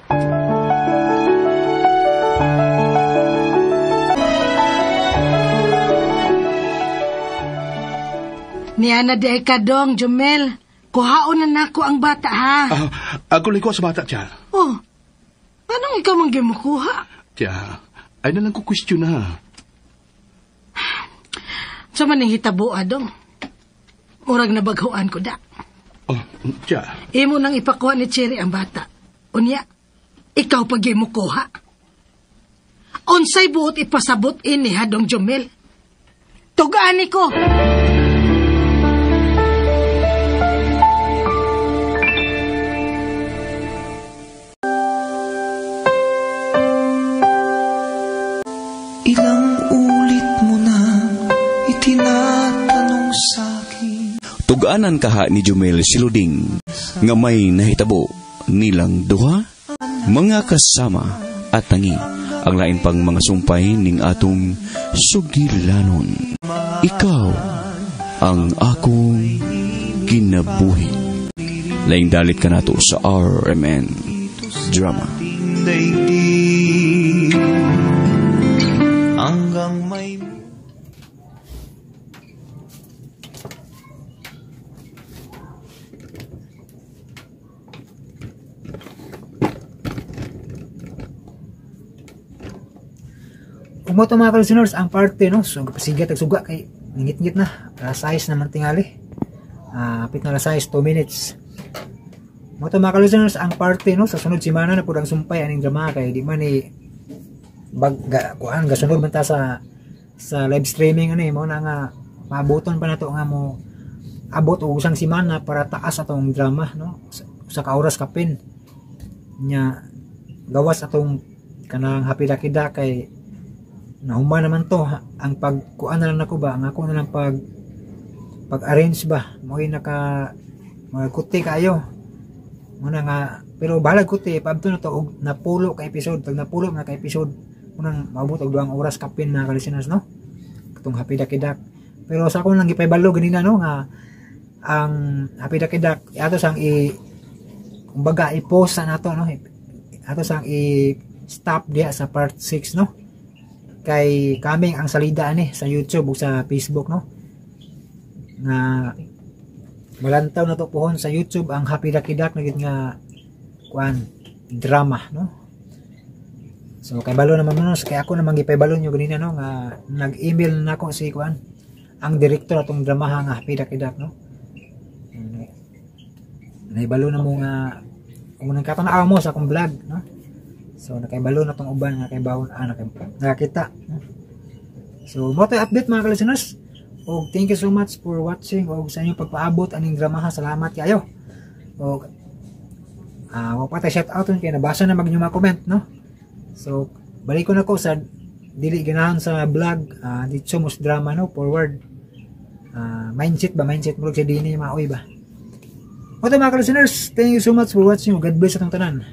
Niana di ay kadong, Jumel. Kuhaon na nako ang bata, ha? Ako liko sa bata, tiya. Oh, anong ikaw mang gimukuha? Tiya, ay na lang ko question na. Sa maning hitabo, adong. Murag na baghuan ko da. Tiya. Imo nang ipakuha ni Cherry ang bata. Unya, ikaw pag mo kuha. Unsay buot ipasabot ini, ha, Dong Jumel? Tugani ko! Ilang ulit mo na itinatanong sa'kin. Tugaanan kaha ni Jumel Siluding nga may nahitabo nilang duha, mga kasama at tangi ang lain pang mga sumpay ning atong sugilanon. Ikaw ang akong kinabuhi. Laing dalit ka nato sa RMN Drama. Hanggang may Umo to mga listeners ang parte, no? So pasigat at suga kay ngit-ngit na. Alas 6 naman tingali. Apit na alas 6, 2 minutes. Umo to mga listeners ang parte, no? Sa sunod simana na po ang sumpay aning drama kay di man ni kuan gasunod man ta sa live streaming mo na nga maabuton pa nato nga mo abot og usang simana para taas atong drama, no? Sa ka oras kapin nya gawas atong kanang hapida-kida kay nahuman naman to ang pagkuan na lang nako ba ang ako na lang pag-arrange ba mo naka mga kuti kayo mo na nga pero balag kuti paabto na to og napulo ka episode pag napulo na ka episode unang maabot og 2 oras kapin na listeners, no? Katong hapida-kidak pero sa ako lang gipaybalo ganina, no, nga ang hapida-kidak ato sang kumbaga i-post na nato, no, ato sang stop diha sa part 6 no. Kay kaming ang salida ani sa YouTube ug sa Facebook no. Nga malantaw na to pohon sa YouTube ang Happy Lucky Duck na gid nga kuan drama no. So kay balo naman no, kay ako naman gipay-balon nyo ganina no nga nag-email na ako si kuan ang direktor atong drama nga Happy Lucky Duck no. Naibalo na mo nga kung nagkatanaw mo sa akong vlog no. So nakaibalo na tong uban nga kay bawon nakakita no? So mo to update mga listeners. Og thank you so much for watching og sa inyong pagpaabot aning drama. Salamat kayo. Og wa pa ta shout out kay nabasa na mag mga comment no. So balik ko na ko sa dili ganahan sa vlog dito mo drama no forward. Mindset mo sa dini maoy ba. Mga listeners, thank you so much for watching. God bless atong tanan.